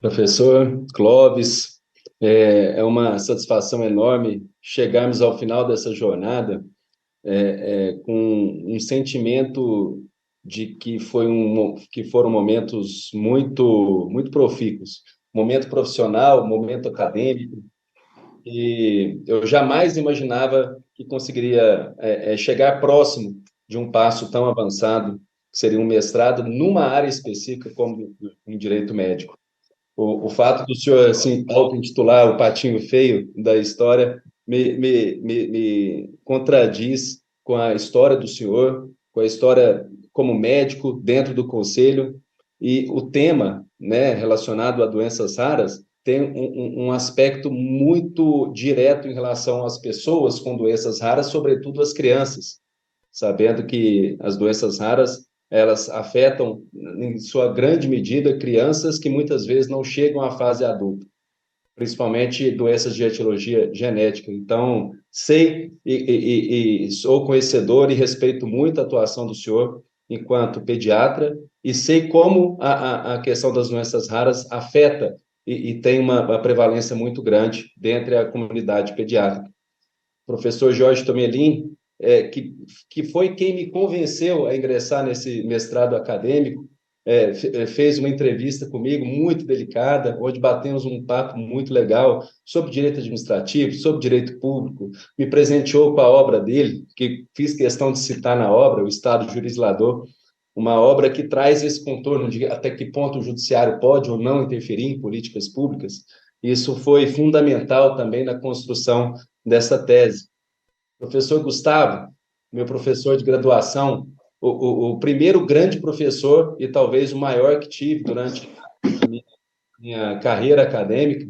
Professor Clóvis, é uma satisfação enorme chegarmos ao final dessa jornada com um sentimento de que que foram momentos muito profícuos, momento profissional, momento acadêmico, e eu jamais imaginava que conseguiria chegar próximo de um passo tão avançado, que seria um mestrado numa área específica como em direito médico. O fato do senhor assim, auto-intitular o patinho feio da história me contradiz com a história do senhor, com a história como médico dentro do conselho, e o tema, né, relacionado a doenças raras tem um aspecto muito direto em relação às pessoas com doenças raras, sobretudo as crianças, sabendo que as doenças raras elas afetam, em sua grande medida, crianças que muitas vezes não chegam à fase adulta, principalmente doenças de etiologia genética. Então, sei e sou conhecedor e respeito muito a atuação do senhor enquanto pediatra e sei como a questão das doenças raras afeta e tem uma prevalência muito grande dentre a comunidade pediátrica. Professor Jorge Tomelin, que foi quem me convenceu a ingressar nesse mestrado acadêmico, fez uma entrevista comigo muito delicada, onde batemos um papo muito legal sobre direito administrativo, sobre direito público, me presenteou com a obra dele, que fiz questão de citar na obra, O Estado Jurislador, uma obra que traz esse contorno de até que ponto o judiciário pode ou não interferir em políticas públicas. Isso foi fundamental também na construção dessa tese. Professor Gustavo, meu professor de graduação, o primeiro grande professor e talvez o maior que tive durante a minha carreira acadêmica.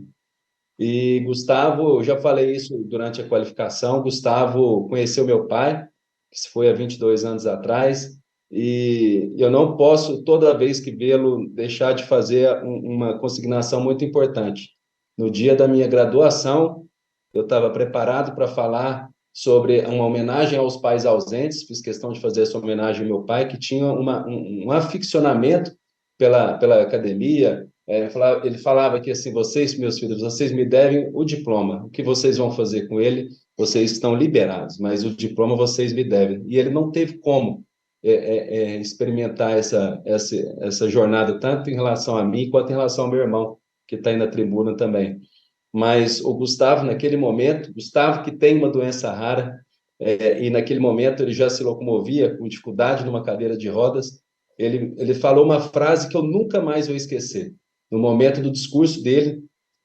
E Gustavo, eu já falei isso durante a qualificação, Gustavo conheceu meu pai, que se foi há 22 anos atrás, e eu não posso, toda vez que vê-lo, deixar de fazer uma consignação muito importante. No dia da minha graduação, eu estava preparado para falar sobre uma homenagem aos pais ausentes, fiz questão de fazer essa homenagem ao meu pai, que tinha um aficionamento pela academia. Ele falava que assim, vocês, meus filhos, vocês me devem o diploma. O que vocês vão fazer com ele? Vocês estão liberados, mas o diploma vocês me devem. E ele não teve como experimentar essa jornada, tanto em relação a mim quanto em relação ao meu irmão, que está aí na tribuna também. Mas o Gustavo, naquele momento, Gustavo que tem uma doença rara, e naquele momento ele já se locomovia com dificuldade numa cadeira de rodas, ele falou uma frase que eu nunca mais vou esquecer. No momento do discurso dele,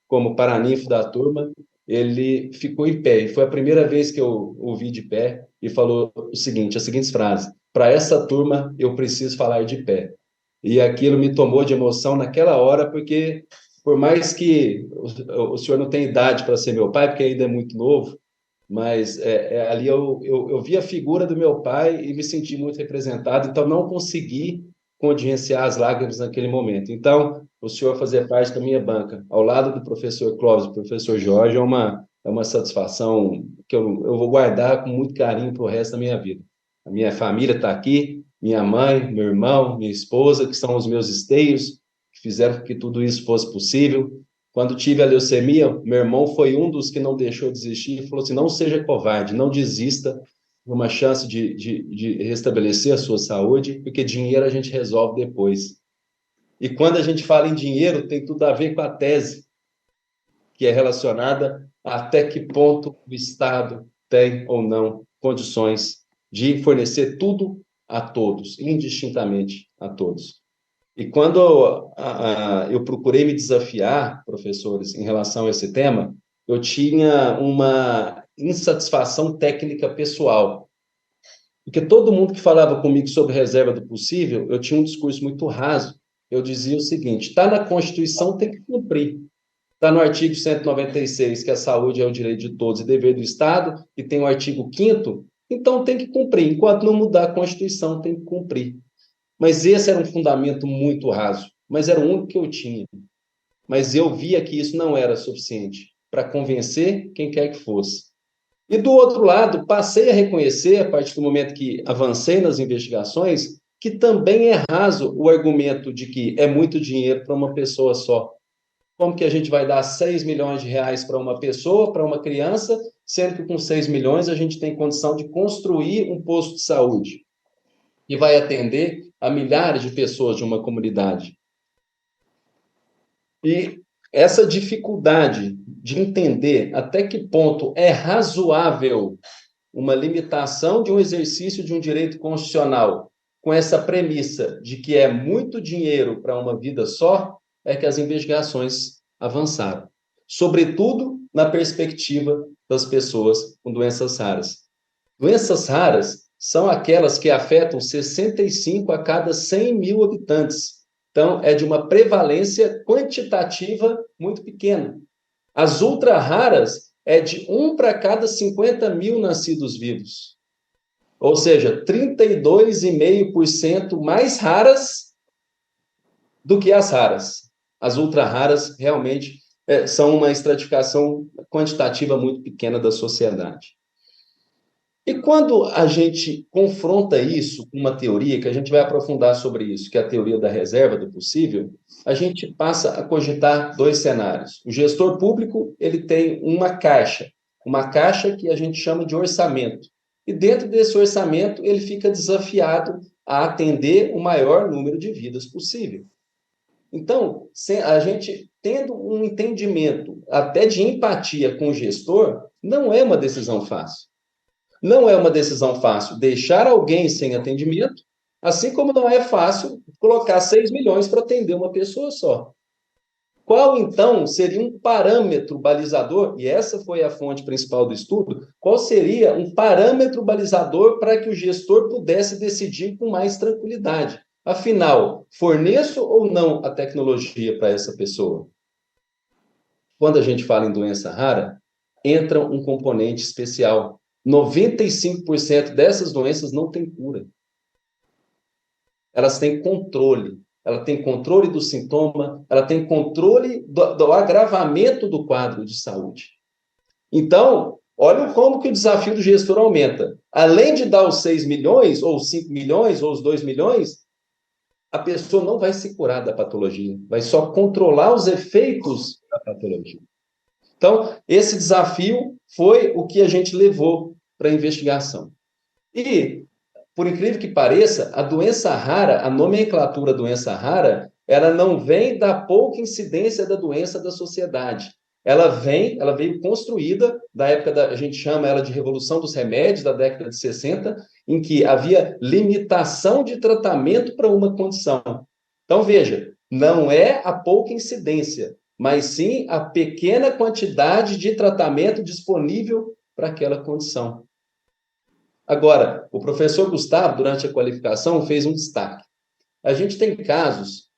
como paraninfo da turma, ele ficou em pé. E foi a primeira vez que eu ouvi de pé e falou o seguinte, as seguintes frases: para essa turma eu preciso falar de pé. E aquilo me tomou de emoção naquela hora, porque por mais que o senhor não tenha idade para ser meu pai, porque ainda é muito novo, mas ali eu vi a figura do meu pai e me senti muito representado, então não consegui contingenciar as lágrimas naquele momento. Então, o senhor fazer parte da minha banca, ao lado do professor Clóvis, do professor Jorge, é uma satisfação que eu vou guardar com muito carinho para o resto da minha vida. A minha família está aqui, minha mãe, meu irmão, minha esposa, que são os meus esteios, que fizeram com que tudo isso fosse possível. Quando tive a leucemia, meu irmão foi um dos que não deixou de desistir e falou assim: não seja covarde, não desista de uma chance de restabelecer a sua saúde, porque dinheiro a gente resolve depois. E quando a gente fala em dinheiro, tem tudo a ver com a tese, que é relacionada a até que ponto o Estado tem ou não condições de fornecer tudo a todos, indistintamente a todos. E quando eu procurei me desafiar, professores, em relação a esse tema, eu tinha uma insatisfação técnica pessoal. Porque todo mundo que falava comigo sobre reserva do possível, eu tinha um discurso muito raso. Eu dizia o seguinte: está na Constituição, tem que cumprir. Está no artigo 196, que a saúde é o direito de todos e dever do Estado, e tem o artigo 5º, então tem que cumprir. Enquanto não mudar a Constituição, tem que cumprir. Mas esse era um fundamento muito raso, mas era o único que eu tinha. Mas eu via que isso não era suficiente para convencer quem quer que fosse. E do outro lado, passei a reconhecer, a partir do momento que avancei nas investigações, que também é raso o argumento de que é muito dinheiro para uma pessoa só. Como que a gente vai dar 6 milhões de reais para uma pessoa, para uma criança, sendo que com 6 milhões a gente tem condição de construir um posto de saúde que vai atender a milhares de pessoas de uma comunidade? E essa dificuldade de entender até que ponto é razoável uma limitação de um exercício de um direito constitucional com essa premissa de que é muito dinheiro para uma vida só, é que as investigações avançaram. Sobretudo na perspectiva das pessoas com doenças raras. Doenças raras são aquelas que afetam 65 a cada 100 mil habitantes. Então, é de uma prevalência quantitativa muito pequena. As ultra-raras é de 1 para cada 50 mil nascidos vivos. Ou seja, 32,5% mais raras do que as raras. As ultra-raras realmente são uma estratificação quantitativa muito pequena da sociedade. E quando a gente confronta isso com uma teoria, que a gente vai aprofundar sobre isso, que é a teoria da reserva do possível, a gente passa a cogitar dois cenários. O gestor público, ele tem uma caixa que a gente chama de orçamento. E dentro desse orçamento, ele fica desafiado a atender o maior número de vidas possível. Então, a gente tendo um entendimento até de empatia com o gestor, não é uma decisão fácil. Não é uma decisão fácil deixar alguém sem atendimento, assim como não é fácil colocar 6 milhões para atender uma pessoa só. Qual, então, seria um parâmetro balizador? E essa foi a fonte principal do estudo. Qual seria um parâmetro balizador para que o gestor pudesse decidir com mais tranquilidade? Afinal, forneço ou não a tecnologia para essa pessoa? Quando a gente fala em doença rara, entra um componente especial. 95% dessas doenças não têm cura. Elas têm controle. Ela tem controle do sintoma, ela tem controle do agravamento do quadro de saúde. Então, olha como que o desafio do gestor aumenta. Além de dar os 6 milhões, ou 5 milhões, ou os 2 milhões, a pessoa não vai se curar da patologia, vai só controlar os efeitos da patologia. Então, esse desafio foi o que a gente levou para a investigação. E, por incrível que pareça, a doença rara, a nomenclatura doença rara, ela não vem da pouca incidência da doença da sociedade. Ela veio construída da época a gente chama ela de revolução dos remédios, da década de 60, em que havia limitação de tratamento para uma condição. Então, veja, não é a pouca incidência, mas sim a pequena quantidade de tratamento disponível para aquela condição. Agora, o professor Gustavo, durante a qualificação, fez um destaque. A gente tem casos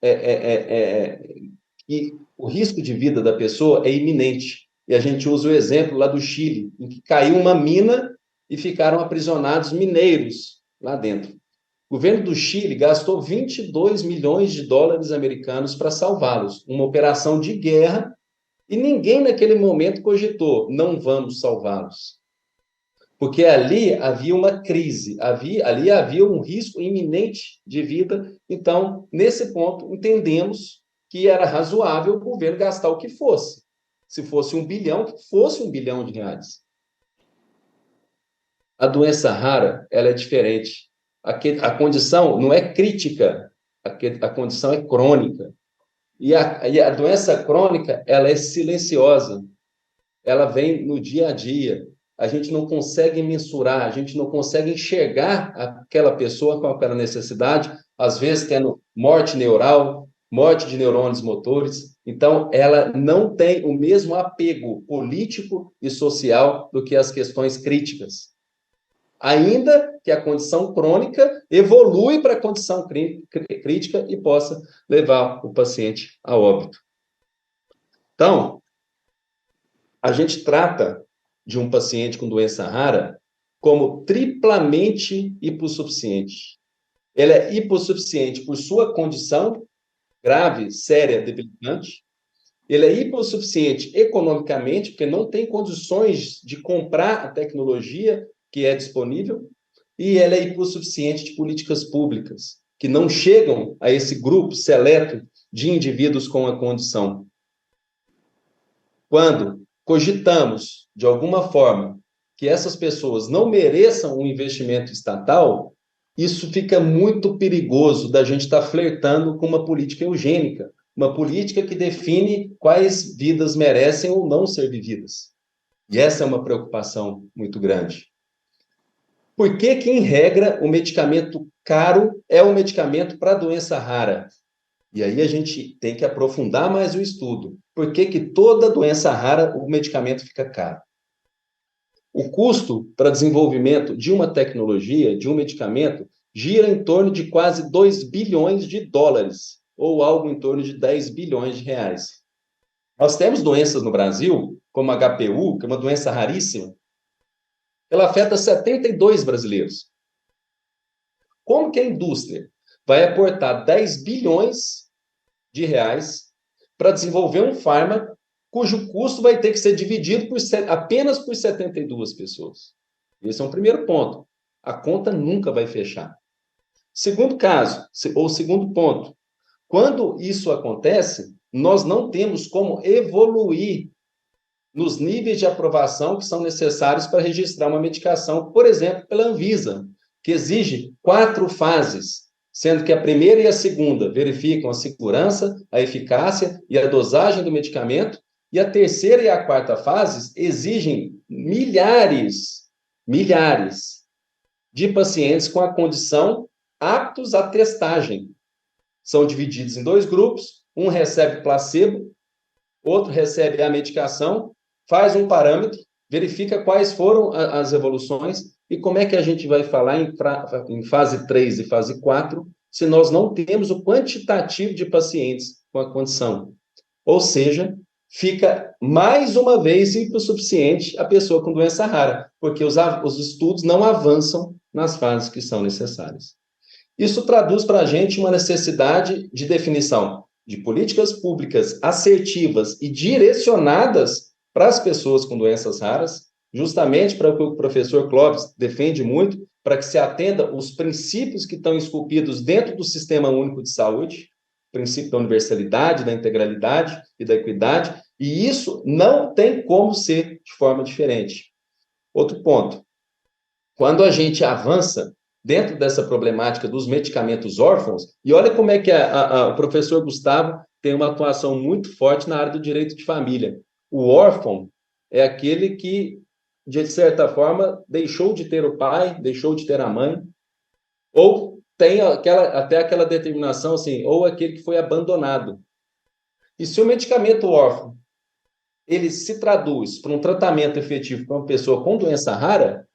que o risco de vida da pessoa é iminente. E a gente usa o exemplo lá do Chile, em que caiu uma mina e ficaram aprisionados mineiros lá dentro. O governo do Chile gastou 22 milhões de dólares americanos para salvá-los, uma operação de guerra, e ninguém naquele momento cogitou, não vamos salvá-los. Porque ali havia uma crise, ali havia um risco iminente de vida. Então, nesse ponto, entendemos que era razoável o governo gastar o que fosse. Se fosse 1 bilhão, que fosse 1 bilhão de reais. A doença rara, ela é diferente. A condição não é crítica, a condição é crônica. E a doença crônica, ela é silenciosa. Ela vem no dia a dia. A gente não consegue mensurar, a gente não consegue enxergar aquela pessoa com aquela necessidade, às vezes tendo morte neural, morte de neurônios motores. Então, ela não tem o mesmo apego político e social do que as questões críticas. Ainda que a condição crônica evolui para a condição crítica e possa levar o paciente a óbito. Então, a gente trata de um paciente com doença rara como triplamente hipossuficiente. Ele é hipossuficiente por sua condição grave, séria, debilitante. Ele é hipossuficiente economicamente, porque não tem condições de comprar a tecnologia que é disponível. E ele é hipossuficiente de políticas públicas, que não chegam a esse grupo seleto de indivíduos com a condição. quando cogitamos, de alguma forma, que essas pessoas não mereçam um investimento estatal, isso fica muito perigoso da gente estar flertando com uma política eugênica, uma política que define quais vidas merecem ou não ser vividas. E essa é uma preocupação muito grande. Por que que, em regra, o medicamento caro é um medicamento para doença rara? E aí a gente tem que aprofundar mais o estudo. Por que que toda doença rara o medicamento fica caro? O custo para desenvolvimento de uma tecnologia, de um medicamento, gira em torno de quase 2 bilhões de dólares, ou algo em torno de 10 bilhões de reais. Nós temos doenças no Brasil, como a HPU, que é uma doença raríssima, ela afeta 72 brasileiros. Como que a indústria vai aportar 10 bilhões de reais para desenvolver um fármaco cujo custo vai ter que ser dividido apenas por 72 pessoas? Esse é um primeiro ponto. A conta nunca vai fechar. Segundo caso, ou segundo ponto, quando isso acontece, nós não temos como evoluir nos níveis de aprovação que são necessários para registrar uma medicação, por exemplo, pela Anvisa, que exige 4 fases, sendo que a primeira e a segunda verificam a segurança, a eficácia e a dosagem do medicamento, e a terceira e a quarta fases exigem milhares de pacientes com a condição aptos à testagem. São divididos em 2 grupos, um recebe placebo, outro recebe a medicação, faz um parâmetro, verifica quais foram as evoluções e como é que a gente vai falar em fase 3 e fase 4 se nós não temos o quantitativo de pacientes com a condição. Ou seja, fica mais uma vez insuficiente a pessoa com doença rara, porque os estudos não avançam nas fases que são necessárias. Isso traduz para a gente uma necessidade de definição de políticas públicas assertivas e direcionadas para as pessoas com doenças raras, justamente para o que o professor Clóvis defende muito, para que se atenda os princípios que estão esculpidos dentro do Sistema Único de Saúde, o princípio da universalidade, da integralidade e da equidade, e isso não tem como ser de forma diferente. Outro ponto, quando a gente avança dentro dessa problemática dos medicamentos órfãos, e olha como é que o professor Gustavo tem uma atuação muito forte na área do direito de família. O órfão é aquele que, de certa forma, deixou de ter o pai, deixou de ter a mãe, ou tem até aquela determinação assim, ou aquele que foi abandonado. E se o medicamento órfão ele se traduz para um tratamento efetivo para uma pessoa com doença rara,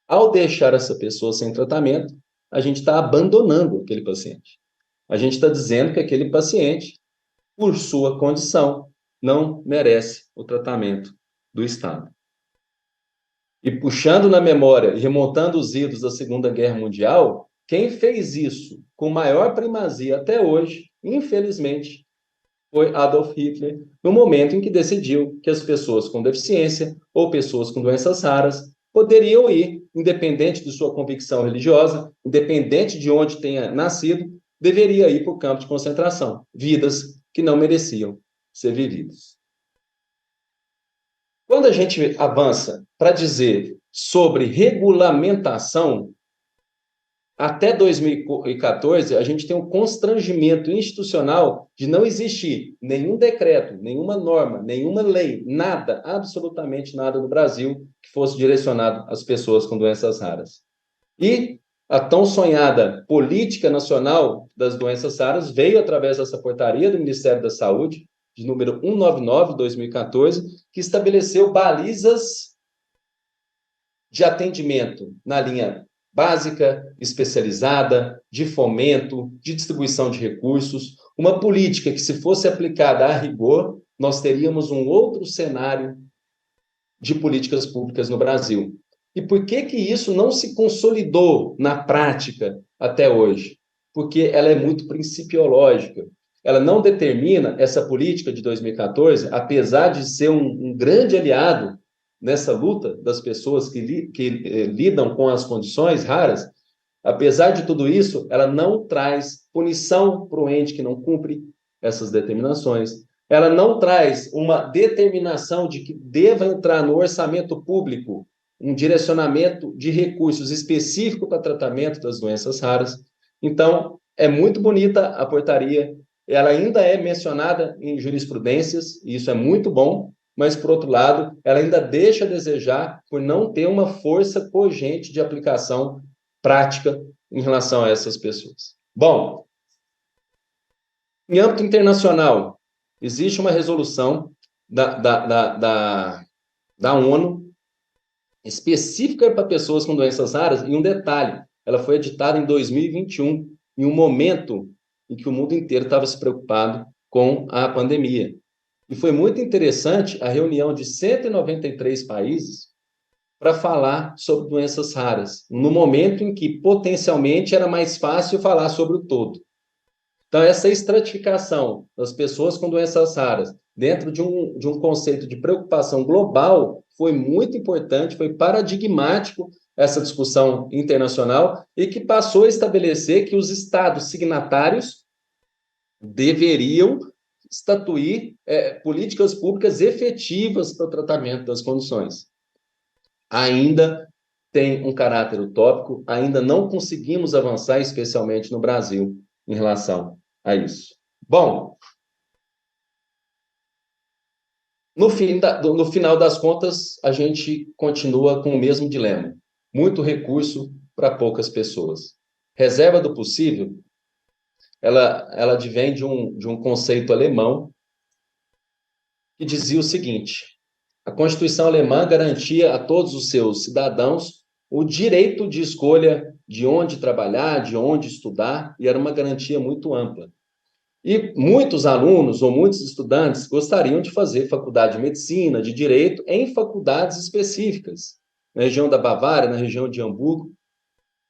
ao deixar essa pessoa sem tratamento, a gente está abandonando aquele paciente. A gente está dizendo que aquele paciente, por sua condição, não merece o tratamento do Estado. E puxando na memória e remontando os idos da Segunda Guerra Mundial, quem fez isso com maior primazia até hoje, infelizmente, foi Adolf Hitler, no momento em que decidiu que as pessoas com deficiência ou pessoas com doenças raras poderiam ir, independente de sua convicção religiosa, independente de onde tenha nascido, deveria ir para o campo de concentração. Vidas que não mereciam ser vividas. Quando a gente avança para dizer sobre regulamentação, até 2014, a gente tem um constrangimento institucional de não existir nenhum decreto, nenhuma norma, nenhuma lei, nada, absolutamente nada no Brasil que fosse direcionado às pessoas com doenças raras. E a tão sonhada Política Nacional das Doenças Raras veio através dessa portaria do Ministério da Saúde, de número 199, de 2014, que estabeleceu balizas de atendimento na linha básica, especializada, de fomento, de distribuição de recursos, uma política que, se fosse aplicada a rigor, nós teríamos um outro cenário de políticas públicas no Brasil. E por que que isso não se consolidou na prática até hoje? Porque ela é muito principiológica. Ela não determina essa política de 2014, apesar de ser um grande aliado nessa luta das pessoas que lidam com as condições raras, apesar de tudo isso, ela não traz punição para o ente que não cumpre essas determinações, ela não traz uma determinação de que deva entrar no orçamento público um direcionamento de recursos específico para tratamento das doenças raras. Então, é muito bonita a portaria, ela ainda é mencionada em jurisprudências, e isso é muito bom, mas, por outro lado, ela ainda deixa a desejar por não ter uma força cogente de aplicação prática em relação a essas pessoas. Bom, em âmbito internacional, existe uma resolução da ONU específica para pessoas com doenças raras, e um detalhe, ela foi editada em 2021, em um momento em que o mundo inteiro estava se preocupado com a pandemia. E foi muito interessante a reunião de 193 países para falar sobre doenças raras, no momento em que potencialmente era mais fácil falar sobre o todo. Então, essa estratificação das pessoas com doenças raras dentro de um conceito de preocupação global foi muito importante, foi paradigmático essa discussão internacional e que passou a estabelecer que os estados signatários deveriam estatuir políticas públicas efetivas para o tratamento das condições. Ainda tem um caráter utópico, ainda não conseguimos avançar, especialmente no Brasil, em relação a isso. Bom, no final das contas, a gente continua com o mesmo dilema. Muito recurso para poucas pessoas. Reserva do possível, ela advém de um conceito alemão que dizia o seguinte: a Constituição alemã garantia a todos os seus cidadãos o direito de escolha de onde trabalhar, de onde estudar, e era uma garantia muito ampla. E muitos alunos ou muitos estudantes gostariam de fazer faculdade de medicina, de direito, em faculdades específicas, na região da Bavária, na região de Hamburgo.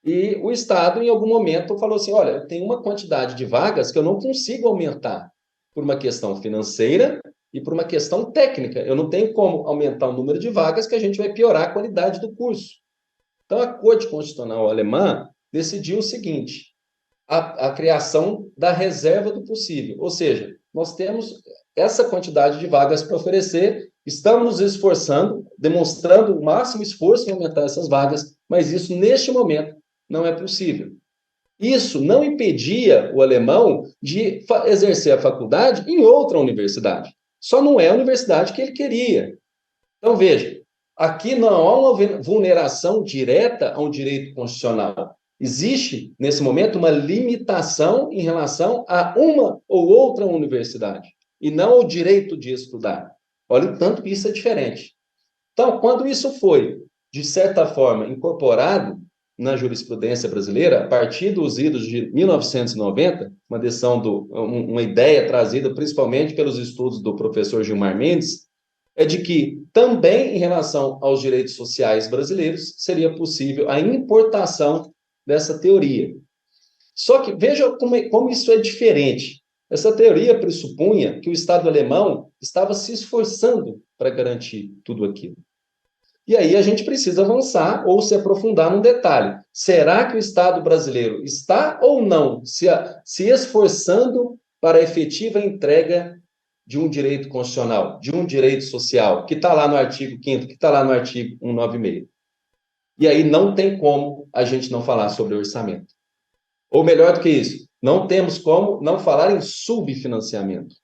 E o Estado, em algum momento, falou assim: olha, eu tenho uma quantidade de vagas que eu não consigo aumentar por uma questão financeira e por uma questão técnica. Eu não tenho como aumentar o número de vagas, que a gente vai piorar a qualidade do curso. Então, a Corte Constitucional Alemã decidiu o seguinte: a criação da reserva do possível. Ou seja, nós temos essa quantidade de vagas para oferecer, estamos nos esforçando, demonstrando o máximo esforço em aumentar essas vagas, mas isso, neste momento, não é possível. Isso não impedia o alemão de exercer a faculdade em outra universidade. Só não é a universidade que ele queria. Então, veja, aqui não há uma vulneração direta a um direito constitucional. Existe, nesse momento, uma limitação em relação a uma ou outra universidade, e não ao direito de estudar. Olha o tanto que isso é diferente. Então, quando isso foi, de certa forma, incorporado na jurisprudência brasileira, a partir dos idos de 1990, uma ideia trazida principalmente pelos estudos do professor Gilmar Mendes, é de que também em relação aos direitos sociais brasileiros seria possível a importação dessa teoria. Só que veja como isso é diferente. Essa teoria pressupunha que o Estado alemão estava se esforçando para garantir tudo aquilo. E aí a gente precisa avançar ou se aprofundar num detalhe. Será que o Estado brasileiro está ou não se esforçando para a efetiva entrega de um direito constitucional, de um direito social, que está lá no artigo 5º, que está lá no artigo 196? E aí não tem como a gente não falar sobre orçamento. Ou melhor do que isso, não temos como não falar em subfinanciamento.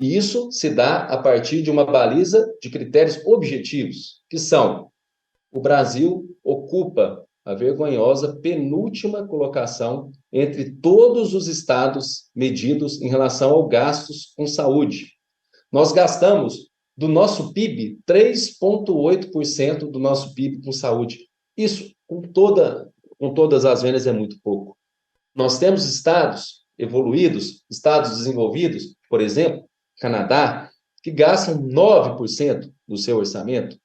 E isso se dá a partir de uma baliza de critérios objetivos, que são: o Brasil ocupa a vergonhosa penúltima colocação entre todos os estados medidos em relação aos gastos com saúde. Nós gastamos do nosso PIB 3,8% do nosso PIB com saúde. Isso, com todas as vendas, é muito pouco. Nós temos estados evoluídos, estados desenvolvidos, por exemplo, Canadá, que gastam 9% do seu orçamento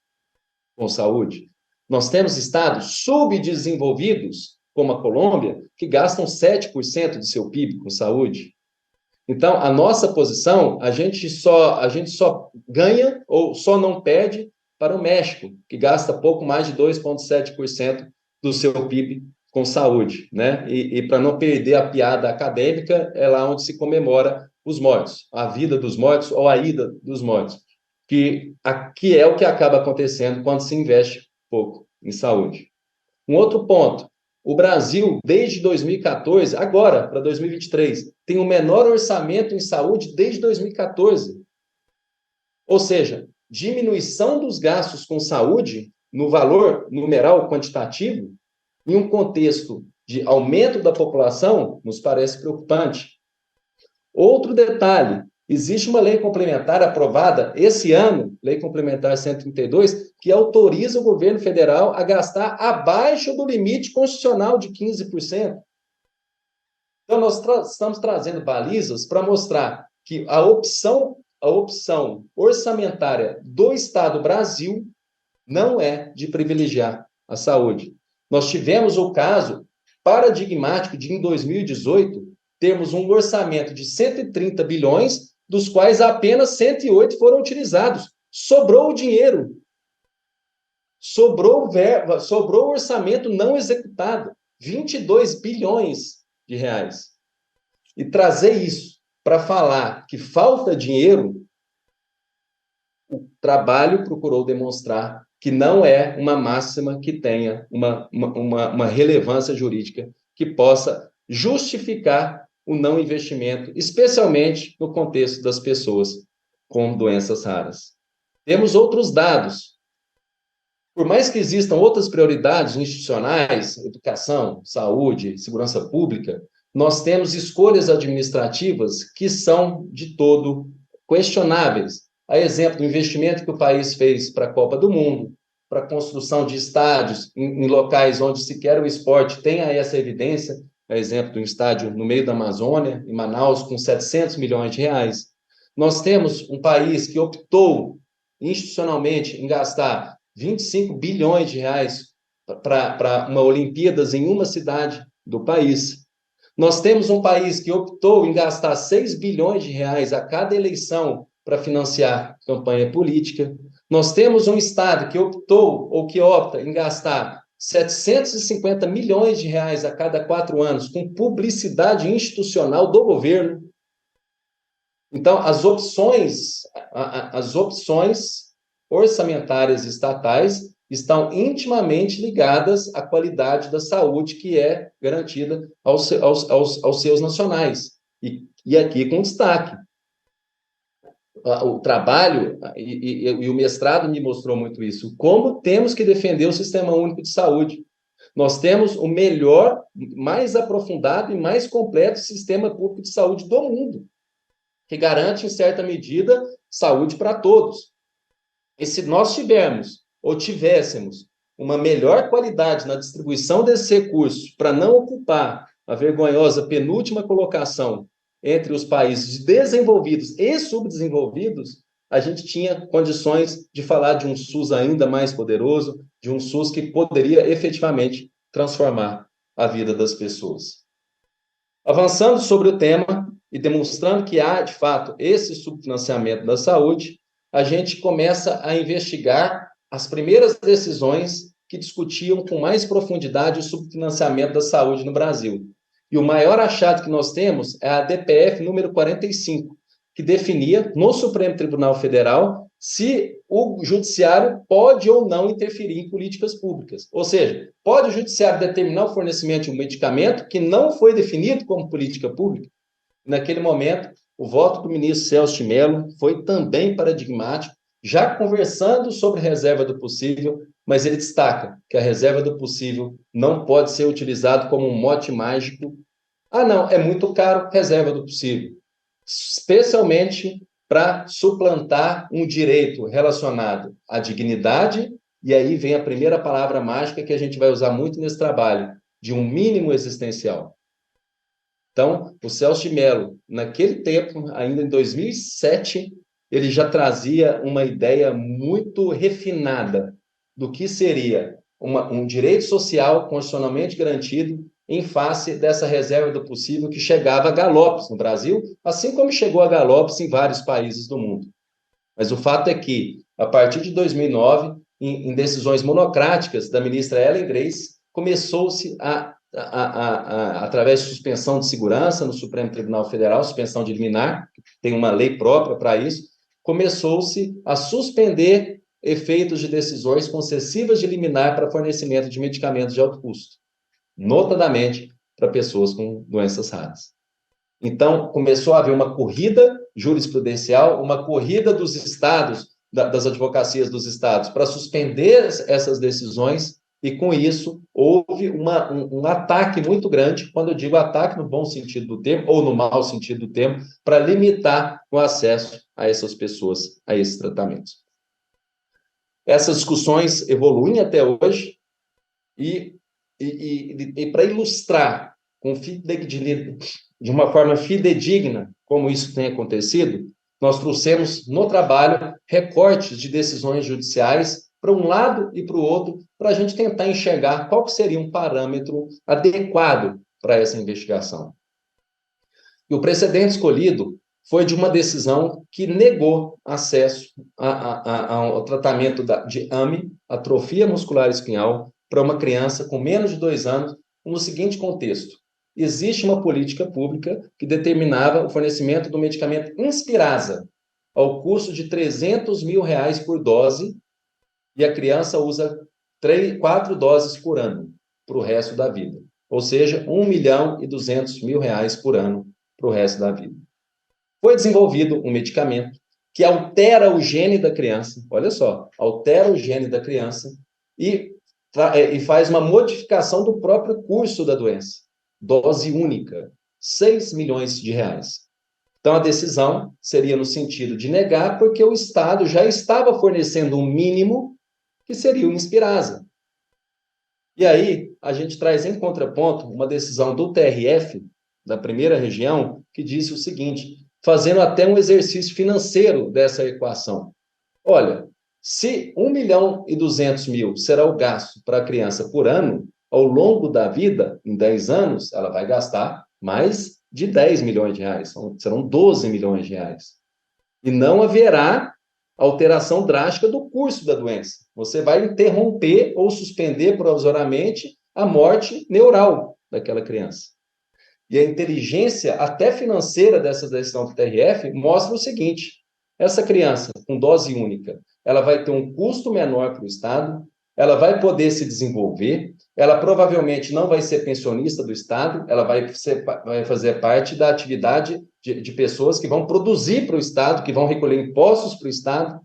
com saúde. Nós temos estados subdesenvolvidos, como a Colômbia, que gastam 7% do seu PIB com saúde. Então, a nossa posição, a gente só ganha ou só não perde para o México, que gasta pouco mais de 2,7% do seu PIB com saúde, né? E para não perder a piada acadêmica, é lá onde se comemora os mortos, a vida dos mortos ou a ida dos mortos, que aqui é o que acaba acontecendo quando se investe pouco em saúde. Um outro ponto, o Brasil, desde 2014, agora para 2023, tem o menor orçamento em saúde desde 2014. Ou seja, diminuição dos gastos com saúde no valor numeral quantitativo, em um contexto de aumento da população, nos parece preocupante. Outro detalhe, existe uma lei complementar aprovada esse ano, Lei Complementar 132, que autoriza o governo federal a gastar abaixo do limite constitucional de 15%. Então, nós estamos trazendo balizas para mostrar que a opção orçamentária do Estado Brasil não é de privilegiar a saúde. Nós tivemos o caso paradigmático de, em 2018, termos um orçamento de 130 bilhões, dos quais apenas 108 foram utilizados. Sobrou o dinheiro. Sobrou o orçamento não executado. 22 bilhões de reais. E trazer isso para falar que falta dinheiro, o trabalho procurou demonstrar que não é uma máxima que tenha uma relevância jurídica que possa justificar o não investimento, especialmente no contexto das pessoas com doenças raras. Temos outros dados. Por mais que existam outras prioridades institucionais, educação, saúde, segurança pública, nós temos escolhas administrativas que são de todo questionáveis. A exemplo do investimento que o país fez para a Copa do Mundo, para a construção de estádios em locais onde sequer o esporte tenha essa evidência, a exemplo de um estádio no meio da Amazônia, em Manaus, com 700 milhões de reais. Nós temos um país que optou institucionalmente em gastar 25 bilhões de reais para uma Olimpíadas em uma cidade do país. Nós temos um país que optou em gastar 6 bilhões de reais a cada eleição para financiar campanha política. Nós temos um Estado que optou ou que opta em gastar 750 milhões de reais a cada 4 anos com publicidade institucional do governo. Então, as opções orçamentárias estatais estão intimamente ligadas à qualidade da saúde que é garantida aos seus nacionais. E aqui com destaque. O trabalho e o mestrado me mostrou muito isso. Como temos que defender o Sistema Único de Saúde. Nós temos o melhor, mais aprofundado e mais completo sistema público de saúde do mundo, que garante, em certa medida, saúde para todos. E se nós tivéssemos uma melhor qualidade na distribuição desses recursos para não ocupar a vergonhosa penúltima colocação entre os países desenvolvidos e subdesenvolvidos, a gente tinha condições de falar de um SUS ainda mais poderoso, de um SUS que poderia efetivamente transformar a vida das pessoas. Avançando sobre o tema e demonstrando que há, de fato, esse subfinanciamento da saúde, a gente começa a investigar as primeiras decisões que discutiam com mais profundidade o subfinanciamento da saúde no Brasil. E o maior achado que nós temos é a DPF número 45, que definia no Supremo Tribunal Federal se o judiciário pode ou não interferir em políticas públicas. Ou seja, pode o judiciário determinar o fornecimento de um medicamento que não foi definido como política pública? Naquele momento, o voto do ministro Celso de Mello foi também paradigmático, já conversando sobre reserva do possível, mas ele destaca que a reserva do possível não pode ser utilizado como um mote mágico. Ah, não, é muito caro, reserva do possível. Especialmente para suplantar um direito relacionado à dignidade, e aí vem a primeira palavra mágica que a gente vai usar muito nesse trabalho, de um mínimo existencial. Então, o Celso de Mello, naquele tempo, ainda em 2007, ele já trazia uma ideia muito refinada do que seria um direito social constitucionalmente garantido em face dessa reserva do possível que chegava a galopes no Brasil, assim como chegou a galopes em vários países do mundo. Mas o fato é que, a partir de 2009, em decisões monocráticas da ministra Ellen Grace, começou-se a através de suspensão de segurança no Supremo Tribunal Federal, suspensão de liminar, tem uma lei própria para isso, começou-se a suspender efeitos de decisões concessivas de liminar para fornecimento de medicamentos de alto custo, notadamente para pessoas com doenças raras. Então, começou a haver uma corrida jurisprudencial, uma corrida dos estados, das advocacias dos estados, para suspender essas decisões, e com isso houve um ataque muito grande, quando eu digo ataque no bom sentido do termo, ou no mau sentido do termo, para limitar o acesso a essas pessoas, a esses tratamentos. Essas discussões evoluem até hoje, e para ilustrar de uma forma fidedigna como isso tem acontecido, nós trouxemos no trabalho recortes de decisões judiciais para um lado e para o outro, para a gente tentar enxergar qual seria um parâmetro adequado para essa investigação. E o precedente escolhido foi de uma decisão que negou acesso ao tratamento de AME, atrofia muscular espinhal, para uma criança com menos de 2 anos, no seguinte contexto: existe uma política pública que determinava o fornecimento do medicamento Inspirasa ao custo de R$300 mil por dose, e a criança usa 4 doses por ano para o resto da vida. Ou seja, R$1.200.000 por ano para o resto da vida. Foi desenvolvido um medicamento que altera o gene da criança, olha só, altera o gene da criança e faz uma modificação do próprio curso da doença. Dose única, R$6 milhões. Então, a decisão seria no sentido de negar, porque o Estado já estava fornecendo um mínimo que seria o Inspirasa. E aí, a gente traz em contraponto uma decisão do TRF, da primeira região, que disse o seguinte, fazendo até um exercício financeiro dessa equação. Olha, se R$1.200.000 será o gasto para a criança por ano, ao longo da vida, em 10 anos, ela vai gastar mais de R$10 milhões, serão R$12 milhões. E não haverá alteração drástica do curso da doença. Você vai interromper ou suspender provisoriamente a morte neural daquela criança. E a inteligência, até financeira, dessa decisão do TRF mostra o seguinte: essa criança com dose única, ela vai ter um custo menor para o Estado, ela vai poder se desenvolver, ela provavelmente não vai ser pensionista do Estado, ela vai fazer parte da atividade de pessoas que vão produzir para o Estado, que vão recolher impostos para o Estado.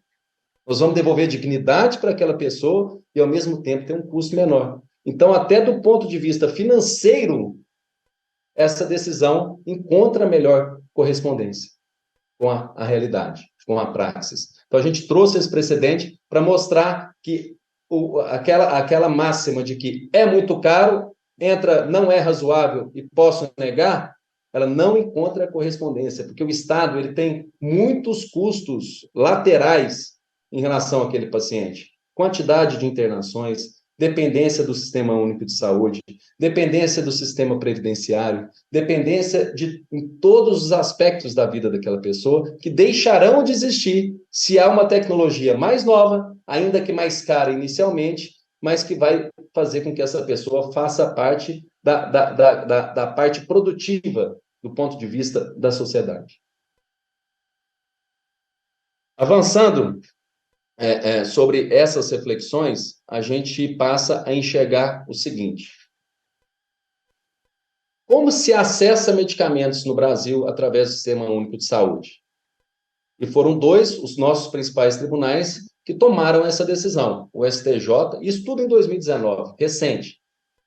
Nós vamos devolver dignidade para aquela pessoa e, ao mesmo tempo, ter um custo menor. Então, até do ponto de vista financeiro, essa decisão encontra melhor correspondência com a realidade, com a praxis. Então, a gente trouxe esse precedente para mostrar que aquela máxima de que é muito caro, não é razoável e posso negar, ela não encontra correspondência, porque o Estado ele tem muitos custos laterais em relação àquele paciente. Quantidade de internações, dependência do Sistema Único de Saúde, dependência do sistema previdenciário, dependência em todos os aspectos da vida daquela pessoa, que deixarão de existir se há uma tecnologia mais nova, ainda que mais cara inicialmente, mas que vai fazer com que essa pessoa faça parte da parte produtiva do ponto de vista da sociedade. Avançando sobre essas reflexões, a gente passa a enxergar o seguinte: como se acessa medicamentos no Brasil através do Sistema Único de Saúde? E foram 2 os nossos principais tribunais que tomaram essa decisão, o STJ, isso tudo em 2019, recente.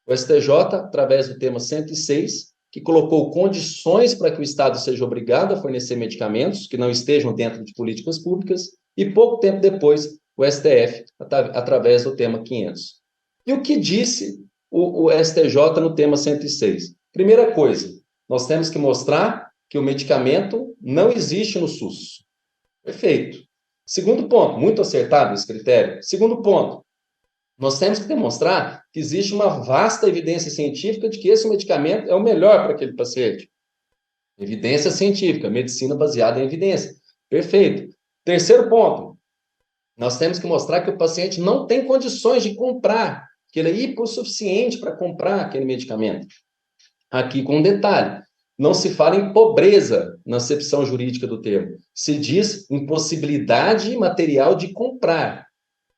O STJ, através do tema 106, que colocou condições para que o Estado seja obrigado a fornecer medicamentos que não estejam dentro de políticas públicas, e pouco tempo depois, o STF, através do tema 500. E o que disse o STJ no tema 106? Primeira coisa, nós temos que mostrar que o medicamento não existe no SUS. Perfeito. Segundo ponto, muito acertado esse critério. Segundo ponto, nós temos que demonstrar que existe uma vasta evidência científica de que esse medicamento é o melhor para aquele paciente. Evidência científica, medicina baseada em evidência. Perfeito. Terceiro ponto, nós temos que mostrar que o paciente não tem condições de comprar que ele é hipossuficiente para comprar aquele medicamento. Aqui com um detalhe, não se fala em pobreza na acepção jurídica do termo, se diz impossibilidade material de comprar.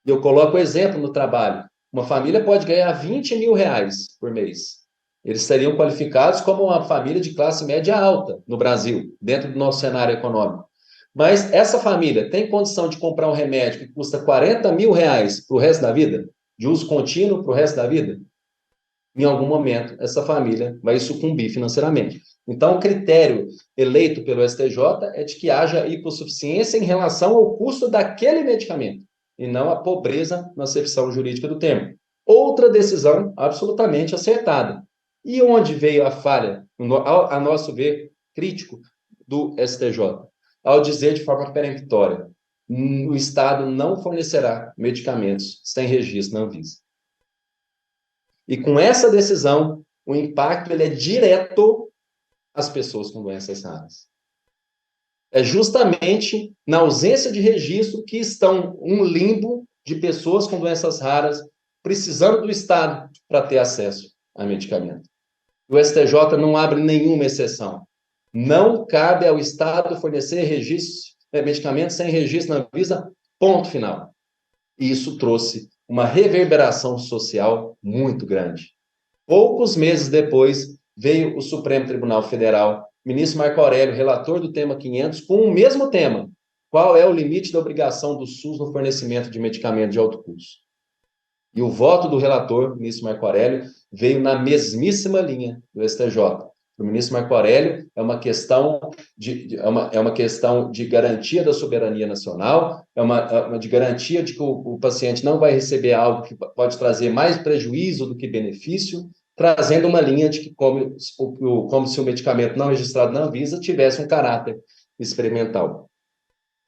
Eu coloco o exemplo no trabalho. Uma família pode ganhar 20 mil reais por mês. Eles seriam qualificados como uma família de classe média alta no Brasil, dentro do nosso cenário econômico. Mas essa família tem condição de comprar um remédio que custa 40 mil reais para o resto da vida? De uso contínuo para o resto da vida? Em algum momento, essa família vai sucumbir financeiramente. Então, o critério eleito pelo STJ é de que haja hipossuficiência em relação ao custo daquele medicamento, e não a pobreza na acepção jurídica do termo. Outra decisão absolutamente acertada. E onde veio a falha, a nosso ver, crítico do STJ? Ao dizer de forma peremptória, o Estado não fornecerá medicamentos sem registro na Anvisa. E com essa decisão, o impacto ele é direto às pessoas com doenças raras. É justamente na ausência de registro que estão um limbo de pessoas com doenças raras precisando do Estado para ter acesso a medicamento. O STJ não abre nenhuma exceção. Não cabe ao Estado fornecer medicamentos sem registro na Anvisa, ponto final. E isso trouxe uma reverberação social muito grande. Poucos meses depois, veio o Supremo Tribunal Federal, ministro Marco Aurélio, relator do tema 500, com o mesmo tema. Qual é o limite da obrigação do SUS no fornecimento de medicamentos de alto custo? E o voto do relator, ministro Marco Aurélio, veio na mesmíssima linha do STJ. Para o ministro Marco Aurélio, é uma questão de garantia da soberania nacional, de garantia de que o paciente não vai receber algo que pode trazer mais prejuízo do que benefício, trazendo uma linha de que como se o medicamento não registrado na Anvisa tivesse um caráter experimental.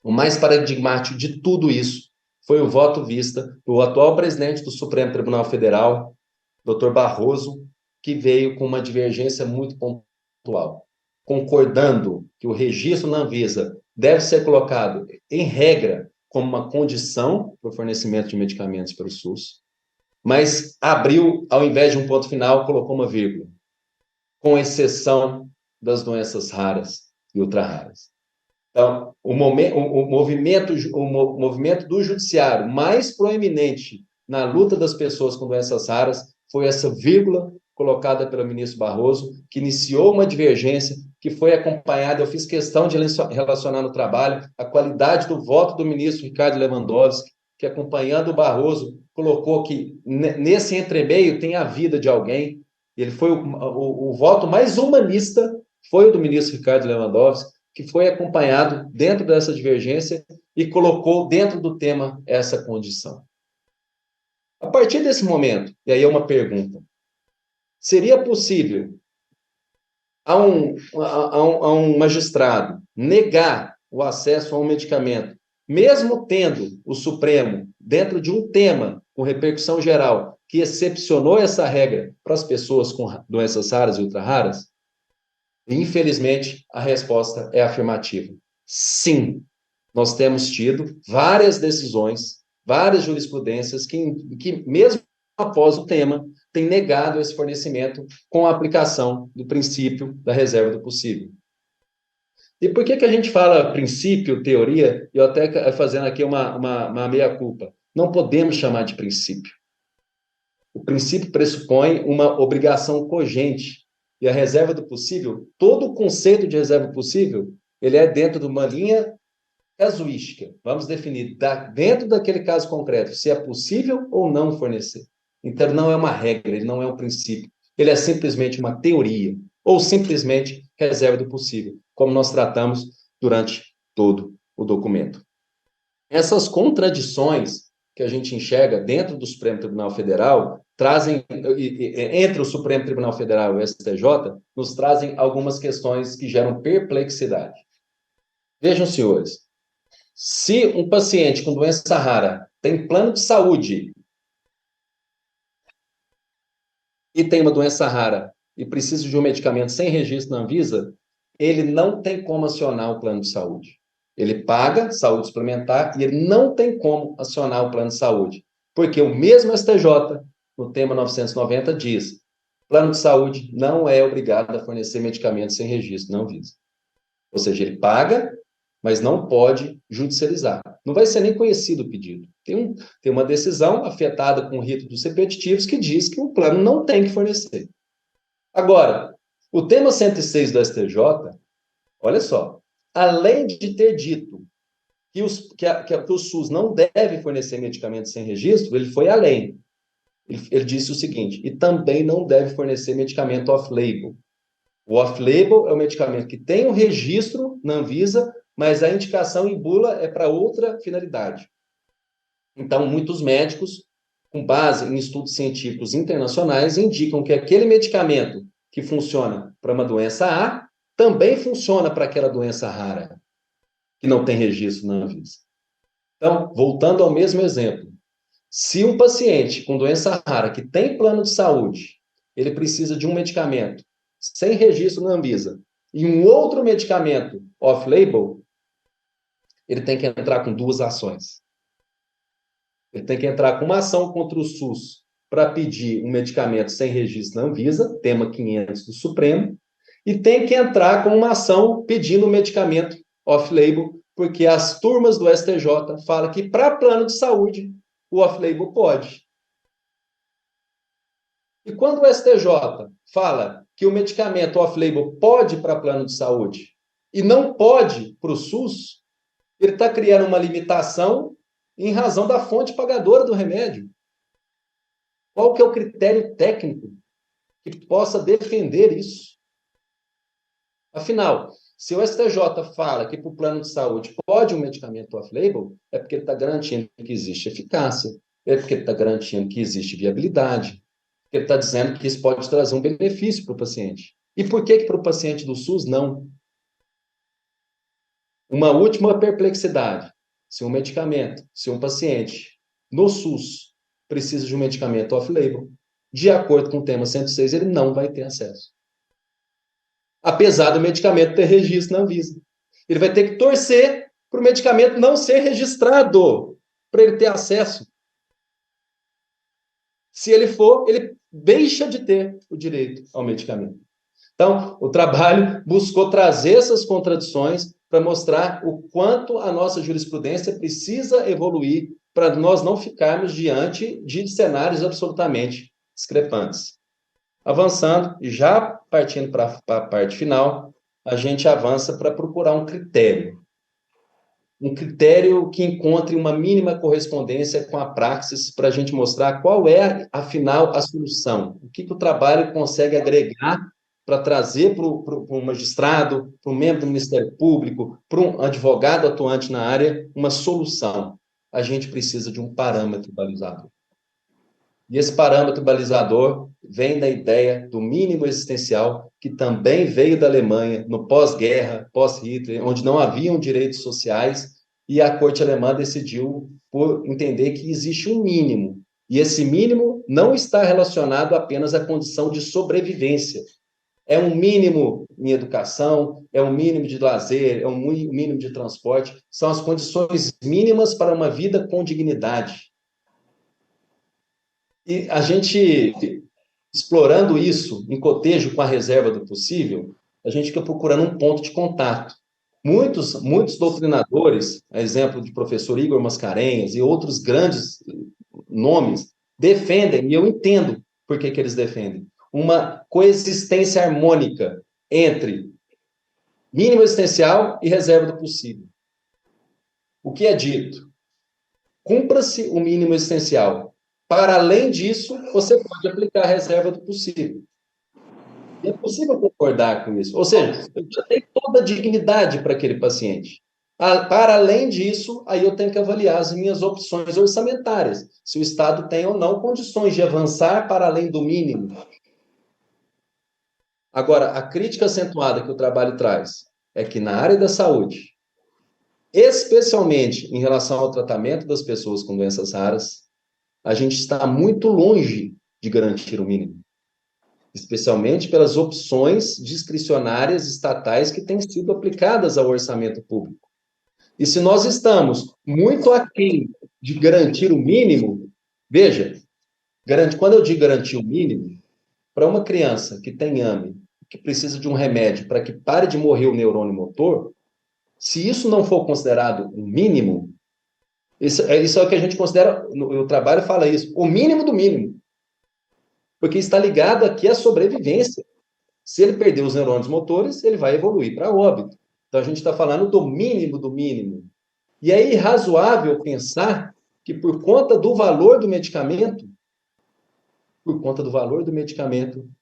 O mais paradigmático de tudo isso foi o voto vista do atual presidente do Supremo Tribunal Federal, Dr. Barroso, que veio com uma divergência muito pontual, concordando que o registro na Anvisa deve ser colocado, em regra, como uma condição para o fornecimento de medicamentos pelo SUS, mas abriu, ao invés de um ponto final, colocou uma vírgula, com exceção das doenças raras e ultra-raras. Então, o movimento do judiciário mais proeminente na luta das pessoas com doenças raras foi essa vírgula colocada pelo ministro Barroso, que iniciou uma divergência que foi acompanhada, eu fiz questão de relacionar no trabalho, a qualidade do voto do ministro Ricardo Lewandowski, que acompanhando o Barroso, colocou que nesse entremeio tem a vida de alguém. Ele foi o voto mais humanista, foi o do ministro Ricardo Lewandowski, que foi acompanhado dentro dessa divergência e colocou dentro do tema essa condição. A partir desse momento, e aí é uma pergunta, seria possível a um magistrado negar o acesso a um medicamento, mesmo tendo o Supremo, dentro de um tema com repercussão geral, que excepcionou essa regra para as pessoas com doenças raras e ultra-raras? Infelizmente, a resposta é afirmativa. Sim, nós temos tido várias decisões, várias jurisprudências que mesmo após o tema, têm negado esse fornecimento com a aplicação do princípio da reserva do possível. E por que a gente fala princípio, teoria, e eu até fazendo aqui uma meia-culpa? Não podemos chamar de princípio. O princípio pressupõe uma obrigação cogente. E a reserva do possível, todo o conceito de reserva possível, ele é dentro de uma linha casuística. Vamos definir dentro daquele caso concreto se é possível ou não fornecer. Então, não é uma regra, ele não é um princípio. Ele é simplesmente uma teoria, ou simplesmente reserva do possível, como nós tratamos durante todo o documento. Essas contradições que a gente enxerga dentro do Supremo Tribunal Federal trazem, entre o Supremo Tribunal Federal e o STJ, nos trazem algumas questões que geram perplexidade. Vejam, senhores, se um paciente com doença rara tem plano de saúde e tem uma doença rara e precisa de um medicamento sem registro na Anvisa, ele não tem como acionar o plano de saúde. Ele paga saúde suplementar e ele não tem como acionar o plano de saúde, porque o mesmo STJ, no tema 990, diz: plano de saúde não é obrigado a fornecer medicamentos sem registro na Anvisa. Ou seja, ele paga, mas não pode judicializar. Não vai ser nem conhecido o pedido. Tem uma decisão afetada com o rito dos repetitivos que diz que o plano não tem que fornecer. Agora, o tema 106 do STJ, olha só, além de ter dito que o SUS não deve fornecer medicamentos sem registro, ele foi além. Ele disse o seguinte: e também não deve fornecer medicamento off-label. O off-label é o medicamento que tem o registro na Anvisa, mas a indicação em bula é para outra finalidade. Então, muitos médicos, com base em estudos científicos internacionais, indicam que aquele medicamento que funciona para uma doença A também funciona para aquela doença rara, que não tem registro na Anvisa. Então, voltando ao mesmo exemplo, se um paciente com doença rara que tem plano de saúde, ele precisa de um medicamento sem registro na Anvisa e um outro medicamento off-label, ele tem que entrar com duas ações. Ele tem que entrar com uma ação contra o SUS para pedir um medicamento sem registro na Anvisa, tema 500 do Supremo, e tem que entrar com uma ação pedindo um medicamento off-label, porque as turmas do STJ falam que para plano de saúde o off-label pode. E quando o STJ fala que o medicamento off-label pode para plano de saúde e não pode para o SUS, ele está criando uma limitação em razão da fonte pagadora do remédio. Qual que é o critério técnico que possa defender isso? Afinal, se o STJ fala que para o plano de saúde pode um medicamento off-label, é porque ele está garantindo que existe eficácia, é porque ele está garantindo que existe viabilidade, porque ele está dizendo que isso pode trazer um benefício para o paciente. E por que para o paciente do SUS não? Uma última perplexidade. Se um paciente no SUS precisa de um medicamento off-label, de acordo com o tema 106, ele não vai ter acesso. Apesar do medicamento ter registro na Anvisa. Ele vai ter que torcer para o medicamento não ser registrado, para ele ter acesso. Se ele for, ele deixa de ter o direito ao medicamento. Então, o trabalho buscou trazer essas contradições para mostrar o quanto a nossa jurisprudência precisa evoluir para nós não ficarmos diante de cenários absolutamente discrepantes. Avançando, já partindo para a parte final, a gente avança para procurar um critério que encontre uma mínima correspondência com a praxis para a gente mostrar qual é, afinal, a solução. O que o trabalho consegue agregar para trazer para o magistrado, para o membro do Ministério Público, para um advogado atuante na área, uma solução. A gente precisa de um parâmetro balizador. E esse parâmetro balizador vem da ideia do mínimo existencial, que também veio da Alemanha, no pós-guerra, pós-Hitler, onde não haviam direitos sociais, e a corte alemã decidiu por entender que existe um mínimo. E esse mínimo não está relacionado apenas à condição de sobrevivência. É um mínimo em educação, é um mínimo de lazer, é um mínimo de transporte, são as condições mínimas para uma vida com dignidade. E a gente, explorando isso em cotejo com a reserva do possível, a gente fica procurando um ponto de contato. Muitos doutrinadores, a exemplo de professor Igor Mascarenhas e outros grandes nomes, defendem, e eu entendo por que eles defendem, uma coexistência harmônica entre mínimo existencial e reserva do possível. O que é dito? Cumpra-se o mínimo existencial. Para além disso, você pode aplicar a reserva do possível. E é possível concordar com isso. Ou seja, eu já tenho toda a dignidade para aquele paciente. Para além disso, aí eu tenho que avaliar as minhas opções orçamentárias. Se o Estado tem ou não condições de avançar para além do mínimo. Agora, a crítica acentuada que o trabalho traz é que na área da saúde, especialmente em relação ao tratamento das pessoas com doenças raras, a gente está muito longe de garantir o mínimo, especialmente pelas opções discricionárias estatais que têm sido aplicadas ao orçamento público. E se nós estamos muito aquém de garantir o mínimo, veja, Quando eu digo garantir o mínimo, para uma criança que tem AME, que precisa de um remédio para que pare de morrer o neurônio motor, se isso não for considerado um mínimo, isso é o que a gente considera, o trabalho fala isso, o mínimo do mínimo, porque está ligado aqui à sobrevivência. Se ele perder os neurônios motores, ele vai evoluir para óbito. Então, a gente está falando do mínimo do mínimo. E é irrazoável pensar que, por conta do valor do medicamento,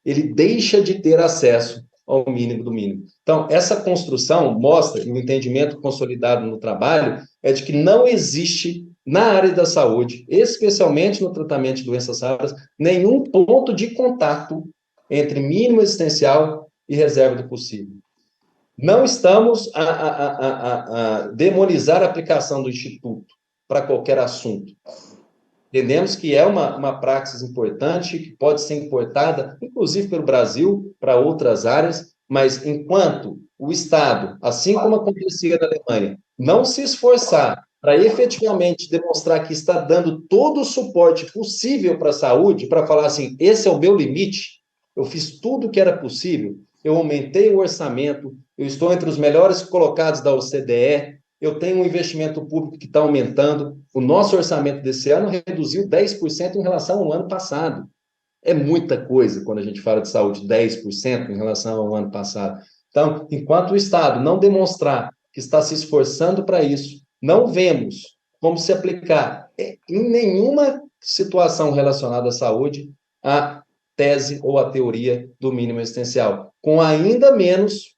ele deixa de ter acesso ao mínimo do mínimo. Então, essa construção mostra, e o entendimento consolidado no trabalho, é de que não existe, na área da saúde, especialmente no tratamento de doenças raras, nenhum ponto de contato entre mínimo existencial e reserva do possível. Não estamos a demonizar a aplicação do Instituto para qualquer assunto. Entendemos que é uma praxis importante, que pode ser importada, inclusive pelo Brasil, para outras áreas, mas enquanto o Estado, assim como acontecia na Alemanha, não se esforçar para efetivamente demonstrar que está dando todo o suporte possível para a saúde, para falar assim, esse é o meu limite, eu fiz tudo o que era possível, eu aumentei o orçamento, eu estou entre os melhores colocados da OCDE, eu tenho um investimento público que está aumentando. O nosso orçamento desse ano reduziu 10% em relação ao ano passado. É muita coisa quando a gente fala de saúde, 10% em relação ao ano passado. Então, enquanto o Estado não demonstrar que está se esforçando para isso, não vemos como se aplicar em nenhuma situação relacionada à saúde a tese ou a teoria do mínimo existencial, com ainda menos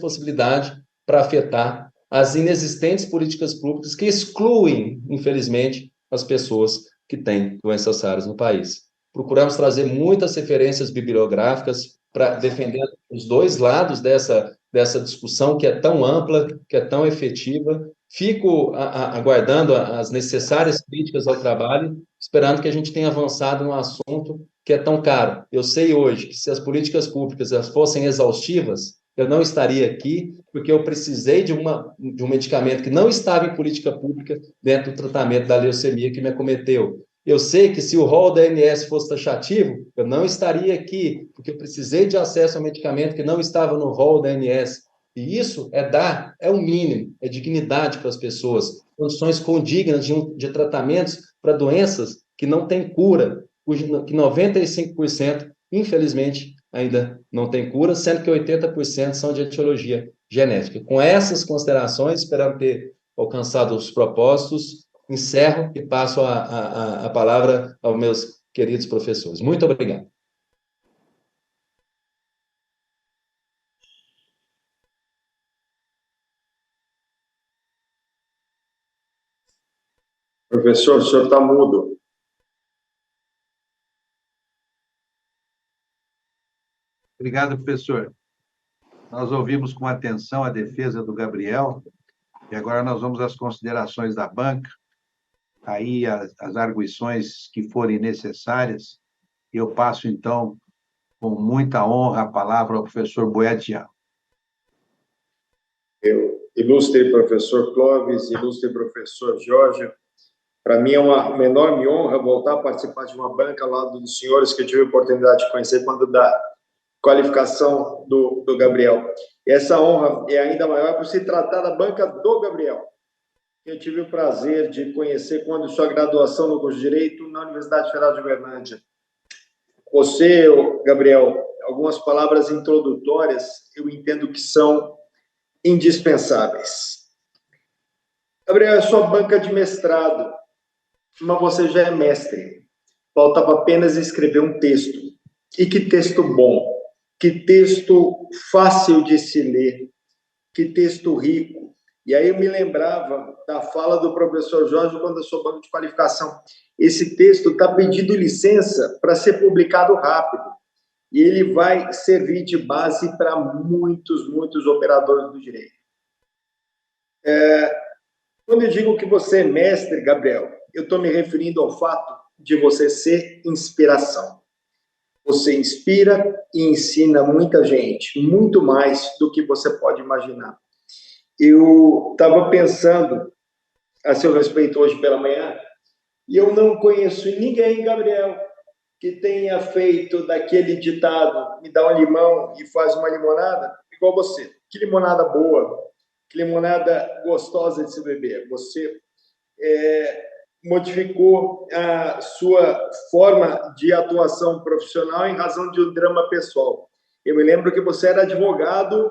possibilidade para afetar as inexistentes políticas públicas que excluem, infelizmente, as pessoas que têm doenças raras no país. Procuramos trazer muitas referências bibliográficas para defender os dois lados dessa discussão que é tão ampla, que é tão efetiva. Fico aguardando as necessárias críticas ao trabalho, esperando que a gente tenha avançado no assunto que é tão caro. Eu sei hoje que se as políticas públicas fossem exaustivas, eu não estaria aqui, porque eu precisei de um medicamento que não estava em política pública dentro do tratamento da leucemia que me acometeu. Eu sei que se o rol da ANS fosse taxativo, eu não estaria aqui, porque eu precisei de acesso a medicamento que não estava no rol da ANS. E isso é o mínimo, é dignidade para as pessoas, condições condignas de tratamentos para doenças que não têm cura, que 95%, infelizmente, ainda não tem cura, sendo que 80% são de etiologia genética. Com essas considerações, esperando ter alcançado os propósitos, encerro e passo a palavra aos meus queridos professores. Muito obrigado. Professor, o senhor está mudo. Obrigado, professor. Nós ouvimos com atenção a defesa do Gabriel e agora nós vamos às considerações da banca, aí as arguições que forem necessárias. Eu passo, então, com muita honra a palavra ao professor Boiadian. Ilustre professor Clóvis, ilustre professor Jorge, para mim é uma enorme honra voltar a participar de uma banca ao lado dos senhores que eu tive a oportunidade de conhecer quando da qualificação do Gabriel. E essa honra é ainda maior por se tratar da banca do Gabriel. Eu tive o prazer de conhecer quando sua graduação no curso de Direito na Universidade Federal de Uberlândia. Você, Gabriel, algumas palavras introdutórias eu entendo que são indispensáveis. Gabriel, é sua banca de mestrado, mas você já é mestre. Faltava apenas escrever um texto. E que texto bom, que texto fácil de se ler, que texto rico. E aí eu me lembrava da fala do professor Jorge quando eu sou banco de qualificação. Esse texto está pedindo licença para ser publicado rápido. E ele vai servir de base para muitos operadores do direito. Quando eu digo que você é mestre, Gabriel, eu estou me referindo ao fato de você ser inspiração. Você inspira e ensina muita gente, muito mais do que você pode imaginar. Eu estava pensando a seu respeito hoje pela manhã, E eu não conheço ninguém, Gabriel, que tenha feito daquele ditado, me dá um limão e faz uma limonada, igual você. Que limonada boa, que limonada gostosa de se beber. Você modificou a sua forma de atuação profissional em razão de um drama pessoal. Eu me lembro que você era advogado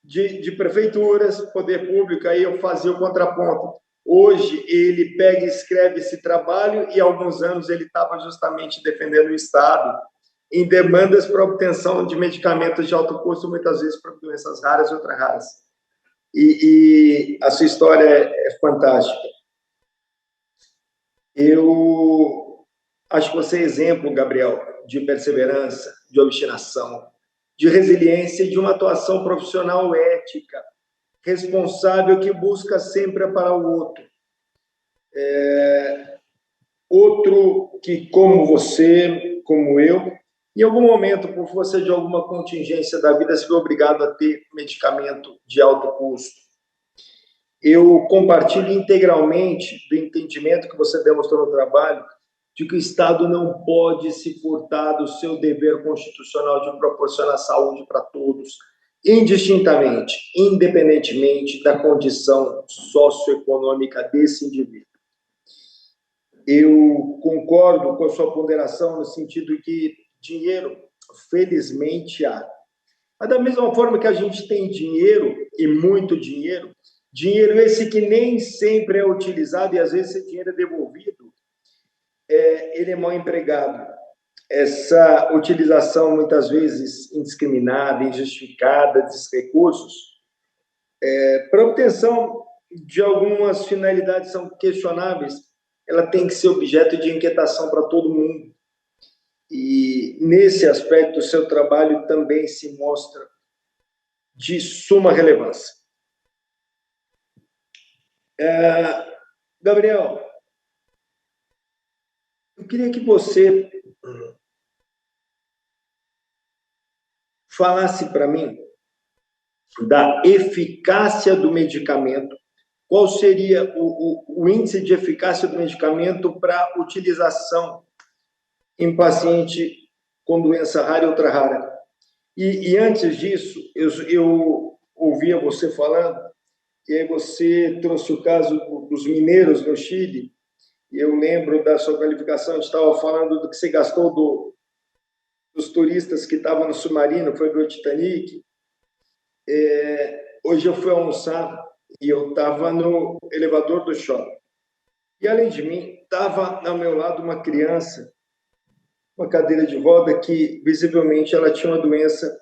de prefeituras, poder público, aí eu fazia o contraponto. Hoje, ele pega e escreve esse trabalho e, há alguns anos, ele estava justamente defendendo o Estado em demandas para obtenção de medicamentos de alto custo, muitas vezes para doenças raras e outras raras. E a sua história é fantástica. Eu acho que você é exemplo, Gabriel, de perseverança, de obstinação, de resiliência e de uma atuação profissional ética, responsável, que busca sempre para o outro. Outro que, como você, como eu, em algum momento, por força de alguma contingência da vida, se viu obrigado a ter medicamento de alto custo. Eu compartilho integralmente do entendimento que você demonstrou no trabalho, de que o Estado não pode se furtar do seu dever constitucional de proporcionar saúde para todos, indistintamente, independentemente da condição socioeconômica desse indivíduo. Eu concordo com a sua ponderação no sentido que dinheiro, felizmente, há. Mas da mesma forma que a gente tem dinheiro, e muito dinheiro, dinheiro esse que nem sempre é utilizado e às vezes esse dinheiro é devolvido, ele é mal empregado. Essa utilização, muitas vezes, indiscriminada, injustificada desses recursos, para obtenção de algumas finalidades são questionáveis, ela tem que ser objeto de inquietação para todo mundo. E, nesse aspecto, o seu trabalho também se mostra de suma relevância. Gabriel, eu queria que você falasse para mim da eficácia do medicamento. Qual seria o índice de eficácia do medicamento para utilização em paciente com doença rara e ultra rara? E antes disso, eu ouvia você falando, e aí você trouxe o caso dos mineiros no Chile, e eu lembro da sua qualificação, a gente estava falando do que você gastou dos turistas que estavam no submarino, foi do Titanic. Hoje eu fui almoçar e eu estava no elevador do shopping. E, além de mim, estava ao meu lado uma criança, uma cadeira de roda, que, visivelmente, ela tinha uma doença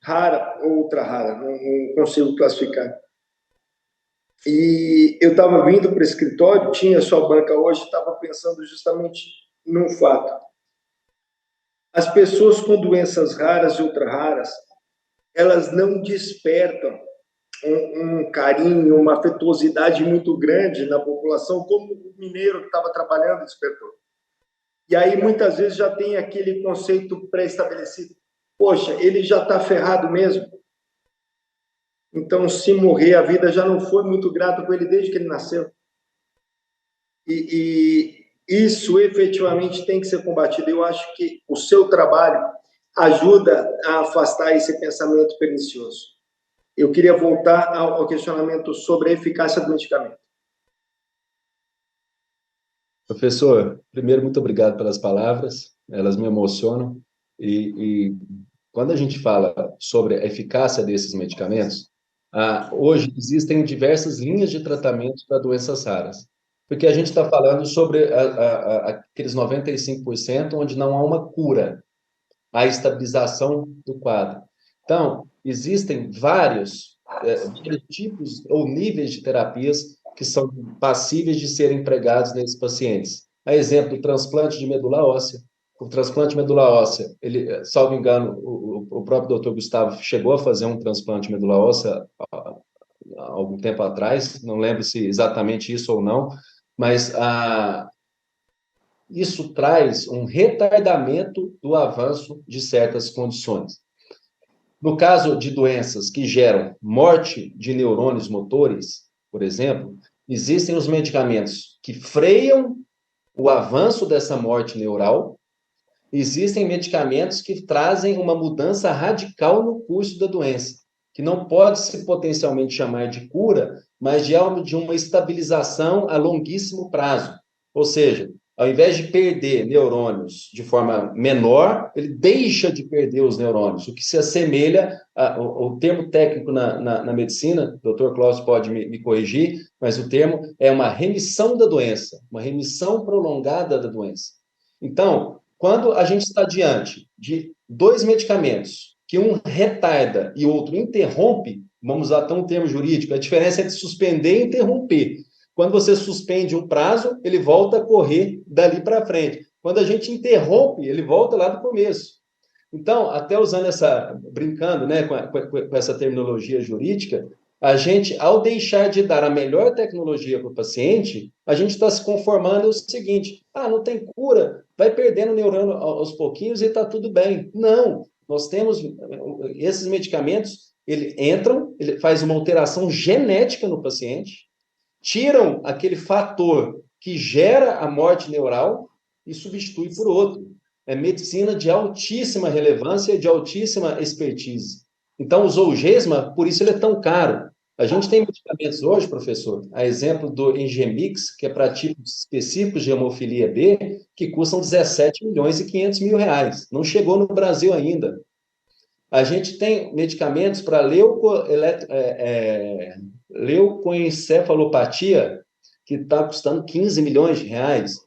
rara ou ultra rara, não consigo classificar. E eu estava vindo para o escritório, tinha sua banca hoje, estava pensando justamente num fato. As pessoas com doenças raras e ultra raras, elas não despertam um carinho, uma afetuosidade muito grande na população, como o mineiro que estava trabalhando despertou. E aí, muitas vezes, já tem aquele conceito pré-estabelecido. Poxa, ele já está ferrado mesmo. Então, se morrer, a vida já não foi muito grata com ele desde que ele nasceu. E isso, efetivamente, tem que ser combatido. Eu acho que o seu trabalho ajuda a afastar esse pensamento pernicioso. Eu queria voltar ao questionamento sobre a eficácia do medicamento. Professor, primeiro, muito obrigado pelas palavras, elas me emocionam. E quando a gente fala sobre a eficácia desses medicamentos, hoje existem diversas linhas de tratamento para doenças raras, porque a gente está falando sobre aqueles 95% onde não há uma cura, há estabilização do quadro. Então, existem vários tipos ou níveis de terapias que são passíveis de serem empregados nesses pacientes. A exemplo do transplante de medula óssea. O transplante de medula óssea, ele, salvo engano, o próprio doutor Gustavo chegou a fazer um transplante de medula óssea há algum tempo atrás, não lembro se exatamente isso ou não, mas isso traz um retardamento do avanço de certas condições. No caso de doenças que geram morte de neurônios motores, por exemplo, existem os medicamentos que freiam o avanço dessa morte neural, existem medicamentos que trazem uma mudança radical no curso da doença, que não pode se potencialmente chamar de cura, mas de uma estabilização a longuíssimo prazo. Ou seja, ao invés de perder neurônios de forma menor, ele deixa de perder os neurônios, o que se assemelha o termo técnico na medicina, o Dr. Clóvis pode me corrigir, mas o termo é uma remissão da doença, uma remissão prolongada da doença. Então, quando a gente está diante de dois medicamentos, que um retarda e o outro interrompe, vamos usar até um termo jurídico, a diferença é entre suspender e interromper. Quando você suspende um prazo, ele volta a correr dali para frente. Quando a gente interrompe, ele volta lá do começo. Então, até usando brincando, né, com essa terminologia jurídica, a gente, ao deixar de dar a melhor tecnologia para o paciente, a gente está se conformando o seguinte: não tem cura, vai perdendo neurônio aos pouquinhos e está tudo bem. Não, nós temos esses medicamentos, ele faz uma alteração genética no paciente, tiram aquele fator que gera a morte neural e substitui por outro. É medicina de altíssima relevância e de altíssima expertise. Então, o Zolgensma, por isso ele é tão caro. A gente tem medicamentos hoje, professor, a exemplo do Engemix, que é para tipos específicos de hemofilia B, que custam 17 milhões e 500 mil reais. Não chegou no Brasil ainda. A gente tem medicamentos para leucoencefalopatia, que está custando 15 milhões de reais.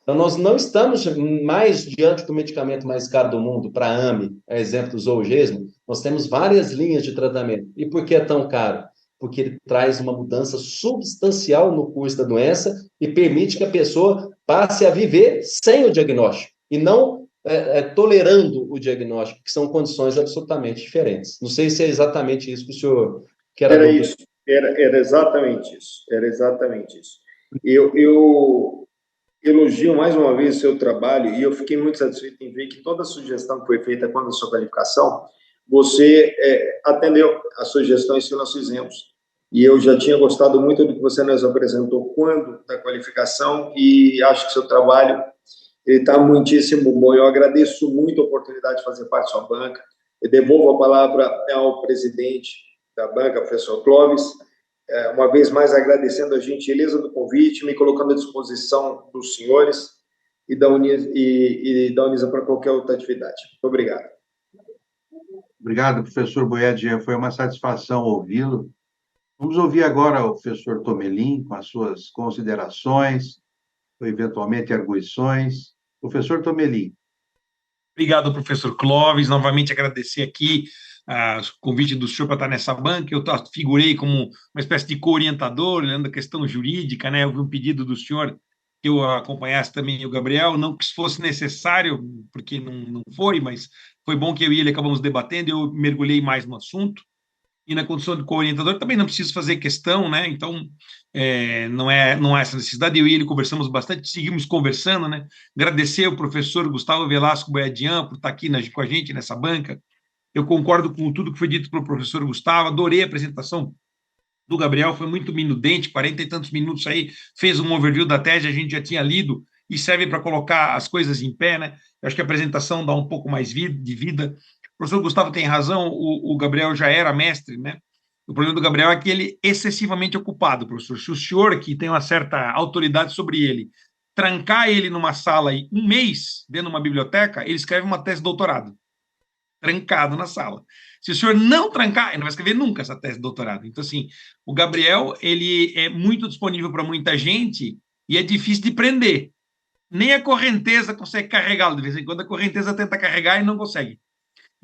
Então, nós não estamos mais diante do medicamento mais caro do mundo, para a AME, a exemplo do Zolgensma. Nós temos várias linhas de tratamento. E por que é tão caro? Porque ele traz uma mudança substancial no curso da doença e permite que a pessoa passe a viver sem o diagnóstico, e não tolerando o diagnóstico, que são condições absolutamente diferentes. Não sei se é exatamente isso que o senhor quer. Era isso, era exatamente isso, era exatamente isso. Eu elogio mais uma vez o seu trabalho e eu fiquei muito satisfeito em ver que toda a sugestão que foi feita quando a sua qualificação, você atendeu às sugestões que nós fizemos. E eu já tinha gostado muito do que você nos apresentou quando da qualificação e acho que seu trabalho está muitíssimo bom. Eu agradeço muito a oportunidade de fazer parte da sua banca. Eu devolvo a palavra ao presidente da banca, professor Clóvis, uma vez mais agradecendo a gentileza do convite, me colocando à disposição dos senhores e da Unisa para qualquer outra atividade. Muito obrigado. Obrigado, professor Boiadia. Foi uma satisfação ouvi-lo. Vamos ouvir agora o professor Tomelin com as suas considerações, ou eventualmente arguições. Professor Tomelin. Obrigado, professor Clóvis. Novamente agradecer aqui o convite do senhor para estar nessa banca. Eu figurei como uma espécie de co-orientador, olhando a questão jurídica, né? Houve um pedido do senhor que eu acompanhasse também o Gabriel, não que isso fosse necessário, porque não foi, mas foi bom que eu e ele acabamos debatendo, eu mergulhei mais no assunto. E na condição de co-orientador também não preciso fazer questão, né? Então, não é essa necessidade. Eu e ele conversamos bastante, seguimos conversando, né? Agradecer ao professor Gustavo Velasco Boiadian por estar aqui com a gente nessa banca. Eu concordo com tudo que foi dito pelo professor Gustavo, adorei a apresentação do Gabriel, foi muito minudente, 40 e tantos minutos aí, fez um overview da tese, a gente já tinha lido, e serve para colocar as coisas em pé, né? Eu acho que a apresentação dá um pouco mais de vida. O professor Gustavo tem razão, o Gabriel já era mestre, né? O problema do Gabriel é que ele é excessivamente ocupado, professor. Se o senhor, que tem uma certa autoridade sobre ele, trancar ele numa sala e um mês dentro de uma biblioteca, ele escreve uma tese de doutorado, trancado na sala. Se o senhor não trancar, ele não vai escrever nunca essa tese de doutorado. Então, assim, o Gabriel, ele é muito disponível para muita gente e é difícil de prender. Nem a correnteza consegue carregá-lo. De vez em quando a correnteza tenta carregar e não consegue.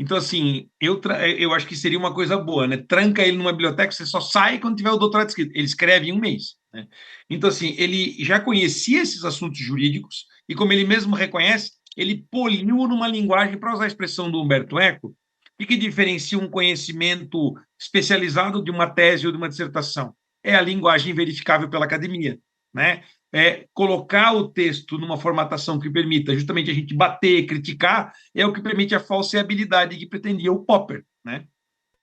Então, assim, eu acho que seria uma coisa boa, né? Tranca ele numa biblioteca, você só sai quando tiver o doutorado escrito. Ele escreve em um mês, né? Então, assim, ele já conhecia esses assuntos jurídicos e, como ele mesmo reconhece, ele poliu numa linguagem, para usar a expressão do Humberto Eco, que diferencia um conhecimento especializado de uma tese ou de uma dissertação? É a linguagem verificável pela academia, né? Colocar o texto numa formatação que permita justamente a gente bater, criticar, é o que permite a falseabilidade que pretendia o Popper, né?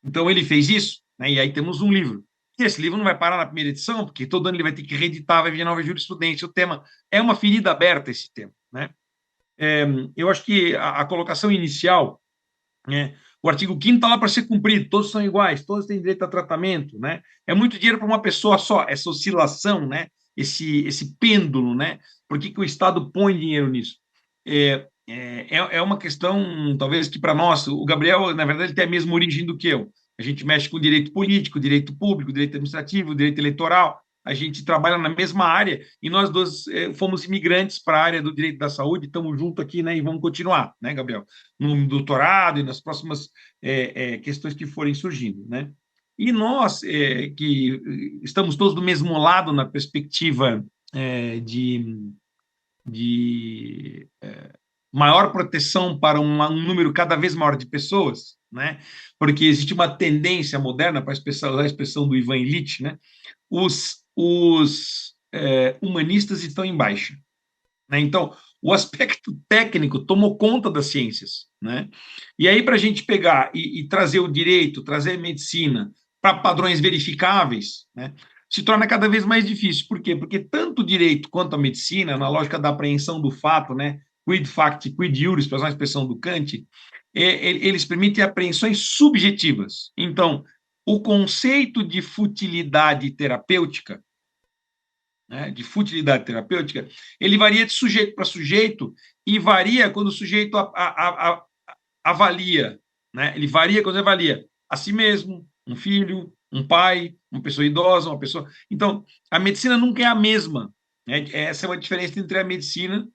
Então, ele fez isso, né? E aí temos um livro. E esse livro não vai parar na primeira edição, porque todo ano ele vai ter que reeditar, vai vir nova jurisprudência. O tema é uma ferida aberta, esse tema, né? Eu acho que a colocação inicial, né, o artigo 5º está lá para ser cumprido, todos são iguais, todos têm direito a tratamento, né? É muito dinheiro para uma pessoa só, essa oscilação, né? Esse pêndulo, né? Por que o Estado põe dinheiro nisso? É uma questão, talvez, que para nós, o Gabriel, na verdade, ele tem a mesma origem do que eu. A gente mexe com direito político, direito público, direito administrativo, direito eleitoral, a gente trabalha na mesma área e nós dois fomos imigrantes para a área do direito da saúde, estamos juntos aqui, né, e vamos continuar, né, Gabriel? No doutorado e nas próximas questões que forem surgindo, né? E nós, que estamos todos do mesmo lado na perspectiva de maior proteção para um número cada vez maior de pessoas, né? Porque existe uma tendência moderna, para usar a expressão do Ivan Illich, né? Os humanistas estão em baixa, né? Então, o aspecto técnico tomou conta das ciências, né? E aí, para a gente pegar e trazer o direito, trazer a medicina para padrões verificáveis, né, se torna cada vez mais difícil. Por quê? Porque tanto o direito quanto a medicina, na lógica da apreensão do fato, né, quid facti, quid iuris, para usar a expressão do Kant, eles permitem apreensões subjetivas. Então, o conceito de futilidade terapêutica, né, ele varia de sujeito para sujeito e varia quando o sujeito avalia, né? Ele varia quando ele avalia a si mesmo, um filho, um pai, uma pessoa idosa, uma pessoa... Então, a medicina nunca é a mesma, né? Essa é uma diferença entre a medicina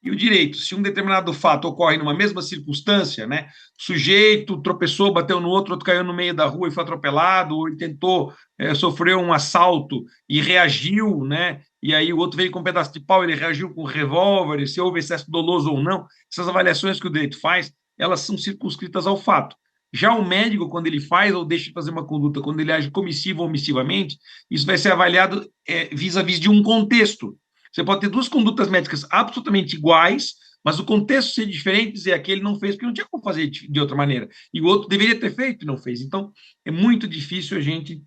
e o direito. Se um determinado fato ocorre numa mesma circunstância, né, sujeito tropeçou, bateu no outro, outro caiu no meio da rua e foi atropelado, ou ele tentou, sofreu um assalto e reagiu, né, e aí o outro veio com um pedaço de pau, ele reagiu com um revólver, se houve excesso doloso ou não, essas avaliações que o direito faz, elas são circunscritas ao fato. Já o médico, quando ele faz ou deixa de fazer uma conduta, quando ele age comissivo ou omissivamente, isso vai ser avaliado vis-à-vis de um contexto. Você pode ter duas condutas médicas absolutamente iguais, mas o contexto ser diferente, dizer aquele não fez porque não tinha como fazer de outra maneira, e o outro deveria ter feito e não fez. Então, é muito difícil a gente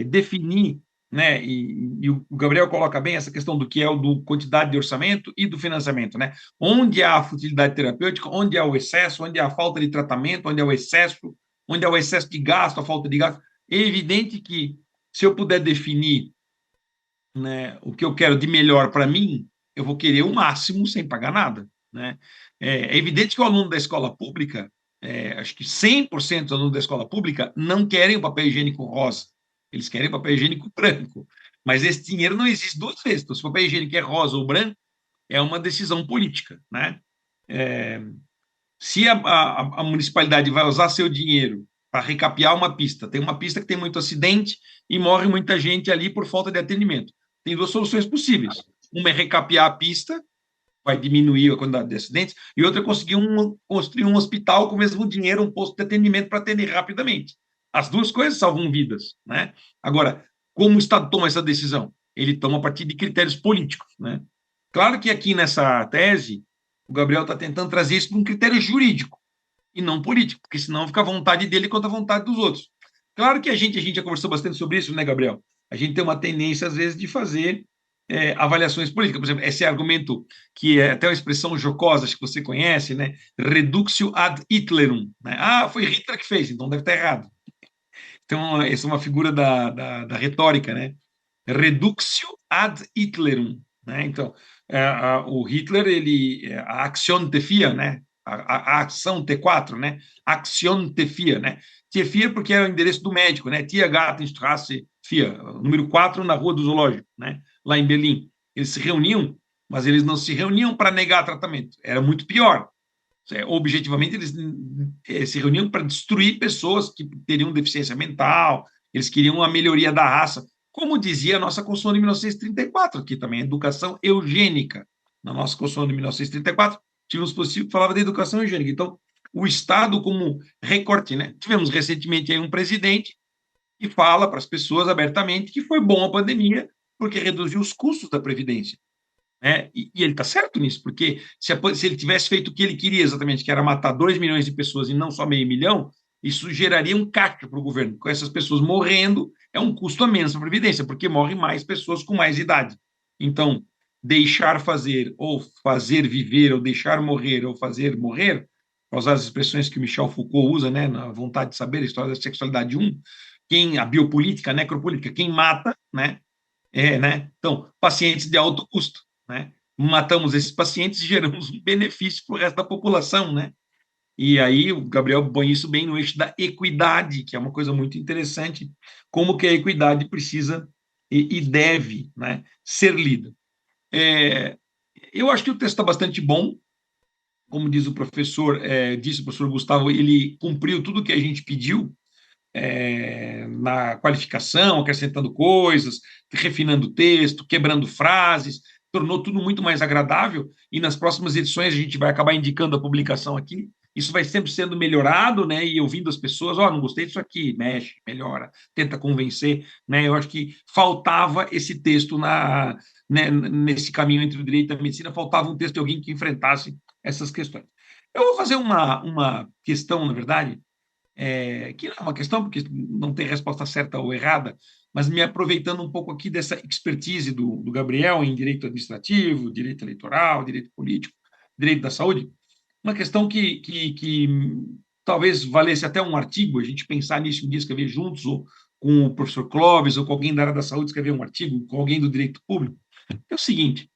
definir, né? E o Gabriel coloca bem essa questão do que é o do quantidade de orçamento e do financiamento, né? Onde há a futilidade terapêutica, onde há o excesso, onde há a falta de tratamento, onde há o excesso, onde há o excesso de gasto, a falta de gasto. É evidente que, se eu puder definir, né, o que eu quero de melhor para mim, eu vou querer o máximo sem pagar nada, né? É evidente que o aluno da escola pública, acho que 100% dos alunos da escola pública não querem o papel higiênico rosa, eles querem o papel higiênico branco, mas esse dinheiro não existe duas vezes. Então, se o papel higiênico é rosa ou branco, é uma decisão política, né? Se a municipalidade vai usar seu dinheiro para recapear uma pista, tem uma pista que tem muito acidente e morre muita gente ali por falta de atendimento. Tem duas soluções possíveis. Uma é recapear a pista, vai diminuir a quantidade de acidentes, e outra é conseguir construir um hospital com o mesmo dinheiro, um posto de atendimento para atender rapidamente. As duas coisas salvam vidas, né? Agora, como o Estado toma essa decisão? Ele toma a partir de critérios políticos, né? Claro que aqui nessa tese, o Gabriel está tentando trazer isso para um critério jurídico e não político, porque senão fica a vontade dele contra a vontade dos outros. Claro que a gente já conversou bastante sobre isso, né, Gabriel? A gente tem uma tendência, às vezes, de fazer avaliações políticas. Por exemplo, esse argumento, que é até uma expressão jocosa, acho que você conhece, né? Reductio ad Hitlerum. Né? Ah, foi Hitler que fez, então deve estar errado. Então, essa é uma figura da retórica, né? Reductio ad Hitlerum. Né? Então, o Hitler, a action tefia, né? A ação T4, né? Action tefia, né? Tefia porque é o endereço do médico, né? Tiergartenstrasse 4, número 4, na Rua do Zoológico, né? Lá em Berlim. Eles se reuniam, mas eles não se reuniam para negar tratamento. Era muito pior. Objetivamente, eles se reuniam para destruir pessoas que teriam deficiência mental, eles queriam a melhoria da raça. Como dizia a nossa Constituição de 1934, aqui também, educação eugênica. Na nossa Constituição de 1934, tínhamos possível que falava de educação eugênica. Então, o Estado como recorte, né? Tivemos recentemente aí um presidente que fala para as pessoas abertamente que foi bom a pandemia porque reduziu os custos da Previdência. Né? E ele está certo nisso, porque se ele tivesse feito o que ele queria exatamente, que era matar 2 milhões de pessoas e não só meio milhão, isso geraria um caixa para o governo, com essas pessoas morrendo é um custo a menos para a Previdência, porque morrem mais pessoas com mais idade. Então, deixar fazer, ou fazer viver, ou deixar morrer, ou fazer morrer, para usar as expressões que o Michel Foucault usa, né, na Vontade de Saber, a História da Sexualidade 1, a biopolítica, a necropolítica, quem mata, né, né? Então, pacientes de alto custo, né? Matamos esses pacientes e geramos um benefício para o resto da população, né? E aí o Gabriel põe isso bem no eixo da equidade, que é uma coisa muito interessante, como que a equidade precisa e deve, né, ser lida. Eu acho que o texto está bastante bom, como diz o professor, disse o professor Gustavo, ele cumpriu tudo o que a gente pediu, na qualificação, acrescentando coisas, refinando o texto, quebrando frases, tornou tudo muito mais agradável, e nas próximas edições a gente vai acabar indicando a publicação aqui. Isso vai sempre sendo melhorado, né? E ouvindo as pessoas, não gostei disso aqui, mexe, melhora, tenta convencer, né? Eu acho que faltava esse texto né, nesse caminho entre o direito e a medicina, faltava um texto de alguém que enfrentasse essas questões. Eu vou fazer uma questão, na verdade, que não é uma questão, porque não tem resposta certa ou errada, mas me aproveitando um pouco aqui dessa expertise do Gabriel em direito administrativo, direito eleitoral, direito político, direito da saúde, uma questão que talvez valesse até um artigo, a gente pensar nisso um dia, escrever juntos, ou com o professor Clóvis, ou com alguém da área da saúde, escrever um artigo, com alguém do direito público, é o seguinte,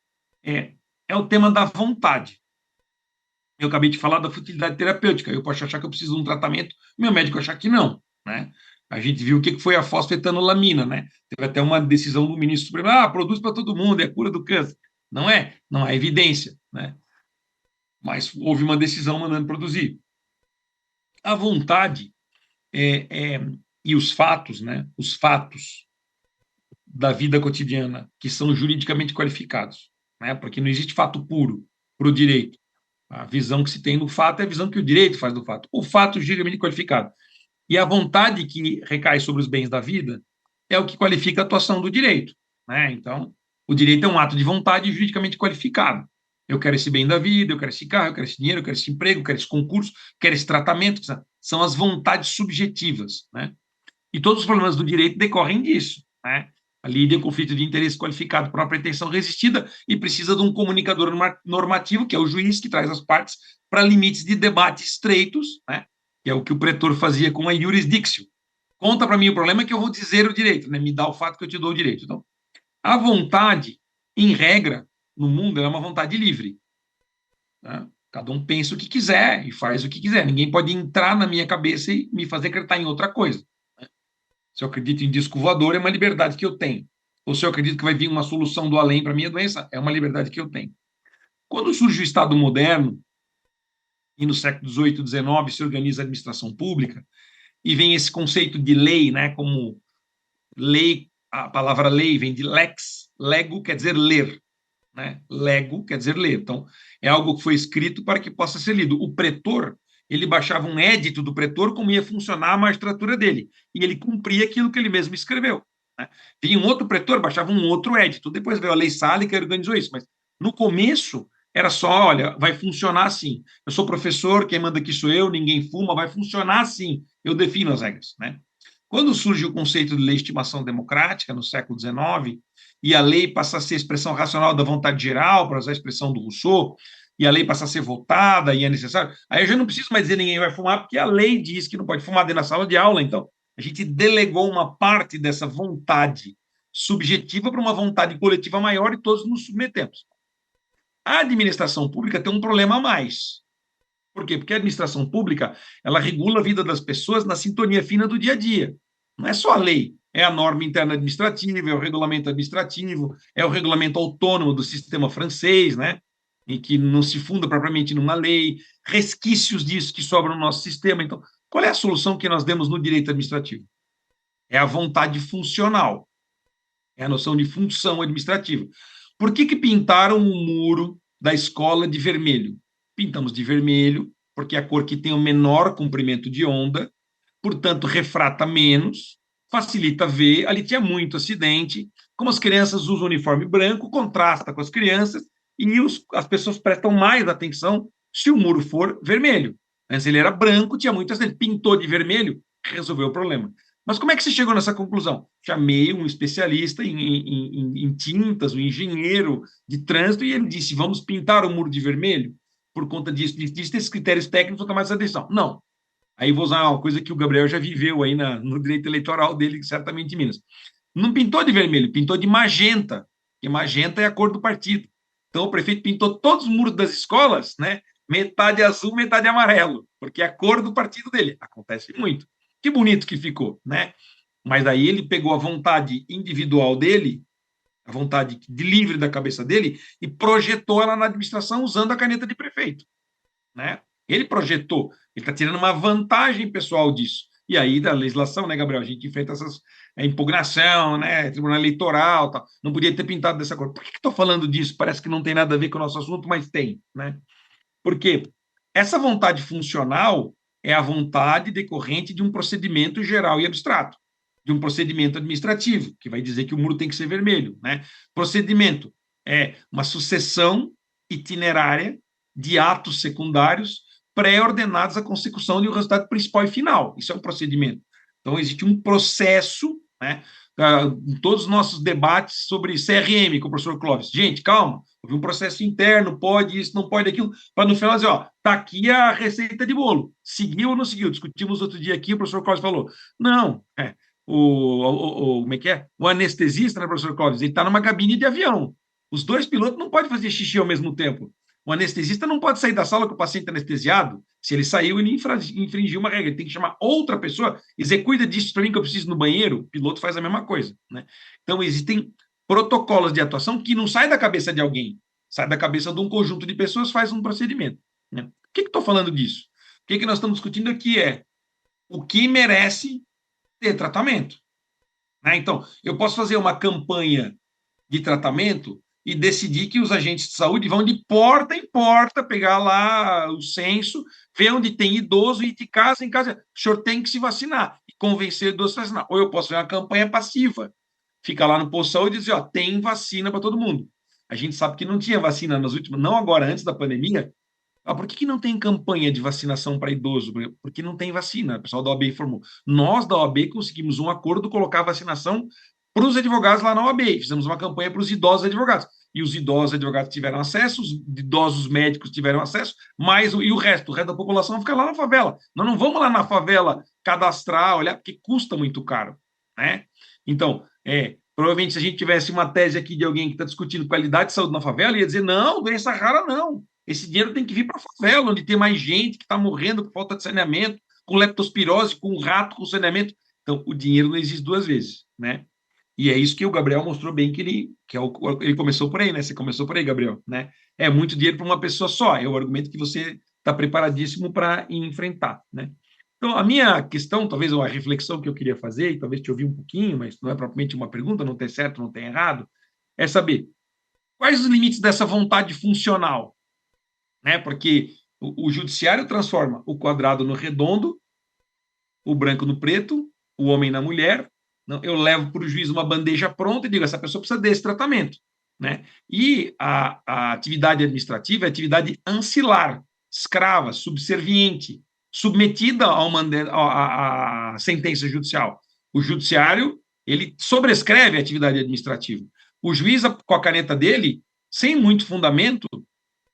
é o tema da vontade. Eu acabei de falar da futilidade terapêutica. Eu posso achar que eu preciso de um tratamento, meu médico achar que não, né? A gente viu o que foi a fosfetanolamina, né? Teve até uma decisão do ministro Supremo, produz para todo mundo, é a cura do câncer. Não há evidência, né? Mas houve uma decisão mandando produzir. A vontade e os fatos, né? Os fatos da vida cotidiana, que são juridicamente qualificados, né? Porque não existe fato puro para o direito. A visão que se tem do fato é a visão que o direito faz do fato. O fato juridicamente qualificado. E a vontade que recai sobre os bens da vida é o que qualifica a atuação do direito, né? Então, o direito é um ato de vontade juridicamente qualificado. Eu quero esse bem da vida, eu quero esse carro, eu quero esse dinheiro, eu quero esse emprego, eu quero esse concurso, eu quero esse tratamento. São as vontades subjetivas, né? E todos os problemas do direito decorrem disso, né? A lide é conflito de interesse qualificado por uma pretensão resistida e precisa de um comunicador normativo, que é o juiz que traz as partes para limites de debate estreitos, né? Que é o que o pretor fazia com a jurisdictio. Conta para mim o problema que eu vou dizer o direito, né? Me dá o fato que eu te dou o direito. Então, a vontade, em regra, no mundo, é uma vontade livre, né? Cada um pensa o que quiser e faz o que quiser. Ninguém pode entrar na minha cabeça e me fazer acreditar em outra coisa. Se eu acredito em disco voador, é uma liberdade que eu tenho. Ou se eu acredito que vai vir uma solução do além para a minha doença, é uma liberdade que eu tenho. Quando surge o Estado moderno, e no século XVIII e XIX se organiza a administração pública, e vem esse conceito de lei, né, como lei, a palavra lei vem de lex, lego quer dizer ler, né? Lego quer dizer ler. Então, é algo que foi escrito para que possa ser lido. O pretor, ele baixava um édito do pretor, como ia funcionar a magistratura dele, e ele cumpria aquilo que ele mesmo escreveu, né? Vinha um outro pretor, baixava um outro édito. Depois veio a Lei Salic que organizou isso, mas no começo era só, olha, vai funcionar assim. Eu sou professor, quem manda aqui sou eu, ninguém fuma, vai funcionar assim. Eu defino as regras, né? Quando surge o conceito de legitimação democrática, no século XIX, e a lei passa a ser expressão racional da vontade geral, para usar a expressão do Rousseau, e a lei passa a ser votada, e é necessário, aí eu já não preciso mais dizer ninguém vai fumar, porque a lei diz que não pode fumar dentro da sala de aula, então a gente delegou uma parte dessa vontade subjetiva para uma vontade coletiva maior e todos nos submetemos. A administração pública tem um problema a mais. Por quê? Porque a administração pública, ela regula a vida das pessoas na sintonia fina do dia a dia. Não é só a lei, é a norma interna administrativa, é o regulamento administrativo, é o regulamento autônomo do sistema francês, né? E que não se funda propriamente numa lei, resquícios disso que sobram no nosso sistema. Então, qual é a solução que nós demos no direito administrativo? É a vontade funcional, é a noção de função administrativa. Por que pintaram o muro da escola de vermelho? Pintamos de vermelho, porque é a cor que tem o menor comprimento de onda, portanto, refrata menos, facilita ver. Ali tinha muito acidente. Como as crianças usam uniforme branco, contrasta com as crianças e as pessoas prestam mais atenção se o muro for vermelho. Antes ele era branco, tinha muito acidente. Pintou de vermelho, resolveu o problema. Mas como é que você chegou nessa conclusão? Chamei um especialista em tintas, um engenheiro de trânsito, e ele disse, vamos pintar o muro de vermelho? Por conta disso, esses critérios técnicos, vou tomar essa decisão. Não. Aí vou usar uma coisa que o Gabriel já viveu aí no direito eleitoral dele, certamente em Minas. Não pintou de vermelho, pintou de magenta, porque magenta é a cor do partido. Então, o prefeito pintou todos os muros das escolas, né? Metade azul, metade amarelo, porque é a cor do partido dele. Acontece muito. Que bonito que ficou, né? Mas aí ele pegou a vontade individual dele, a vontade de livre da cabeça dele, e projetou ela na administração usando a caneta de prefeito, né? Ele projetou, ele está tirando uma vantagem pessoal disso. E aí, da legislação, né, Gabriel? A gente enfrenta essas impugnação, né? Tribunal Eleitoral, tal. Não podia ter pintado dessa cor. Por que estou falando disso? Parece que não tem nada a ver com o nosso assunto, mas tem, né? Porque essa vontade funcional é a vontade decorrente de um procedimento geral e abstrato, de um procedimento administrativo, que vai dizer que o muro tem que ser vermelho, né? Procedimento é uma sucessão itinerária de atos secundários pré-ordenados à consecução de um resultado principal e final. Isso é um procedimento. Então, existe um processo, né? Em todos os nossos debates sobre CRM com o professor Clóvis. Gente, calma, houve um processo interno, pode isso, não pode aquilo, para no final dizer, ó, tá aqui a receita de bolo. Seguiu ou não seguiu? Discutimos outro dia aqui, o professor Clóvis falou, não, como é que é? O anestesista, né, professor Clóvis, ele está numa cabine de avião. Os dois pilotos não podem fazer xixi ao mesmo tempo. O anestesista não pode sair da sala com o paciente anestesiado. Se ele saiu, ele infringiu uma regra. Ele tem que chamar outra pessoa. Dizer, cuida disso para mim que eu preciso no banheiro. O piloto faz a mesma coisa, né? Então, existem protocolos de atuação que não saem da cabeça de alguém. Sai da cabeça de um conjunto de pessoas, faz um procedimento, né? Por que estou falando disso? O que nós estamos discutindo aqui é o que merece ter tratamento, né? Então, eu posso fazer uma campanha de tratamento e decidir que os agentes de saúde vão de porta em porta, pegar lá o censo, ver onde tem idoso e ir de casa em casa. O senhor tem que se vacinar e convencer o idoso a se vacinar. Ou eu posso fazer uma campanha passiva, ficar lá no posto de saúde e dizer, ó, tem vacina para todo mundo. A gente sabe que não tinha vacina nas últimas, não agora, antes da pandemia. Por que não tem campanha de vacinação para idoso? Porque não tem vacina. O pessoal da OAB informou. Nós, da OAB, conseguimos um acordo, colocar a vacinação para os advogados lá na OAB. Fizemos uma campanha para os idosos advogados. E os idosos advogados tiveram acesso, os idosos médicos tiveram acesso, e o resto da população fica lá na favela. Nós não vamos lá na favela cadastrar, olhar, porque custa muito caro, né? Então, provavelmente se a gente tivesse uma tese aqui de alguém que está discutindo qualidade de saúde na favela, ia dizer, não, doença rara não. Esse dinheiro tem que vir para a favela, onde tem mais gente que está morrendo por falta de saneamento, com leptospirose, com rato, com saneamento. Então, o dinheiro não existe duas vezes, né? E é isso que o Gabriel mostrou bem que ele começou por aí, né? Você começou por aí, Gabriel, né? É muito dinheiro para uma pessoa só. É o argumento que você está preparadíssimo para enfrentar, né? Então, a minha questão, talvez uma reflexão que eu queria fazer, e talvez te ouvir um pouquinho, mas não é propriamente uma pergunta, não tem certo, não tem errado, é saber quais os limites dessa vontade funcional, né? Porque o judiciário transforma o quadrado no redondo, o branco no preto, o homem na mulher. Não, eu levo para o juiz uma bandeja pronta e digo, essa pessoa precisa desse tratamento, né? E a atividade administrativa é atividade ancilar, escrava, subserviente, submetida à sentença judicial. O judiciário, ele sobrescreve a atividade administrativa. O juiz, com a caneta dele, sem muito fundamento,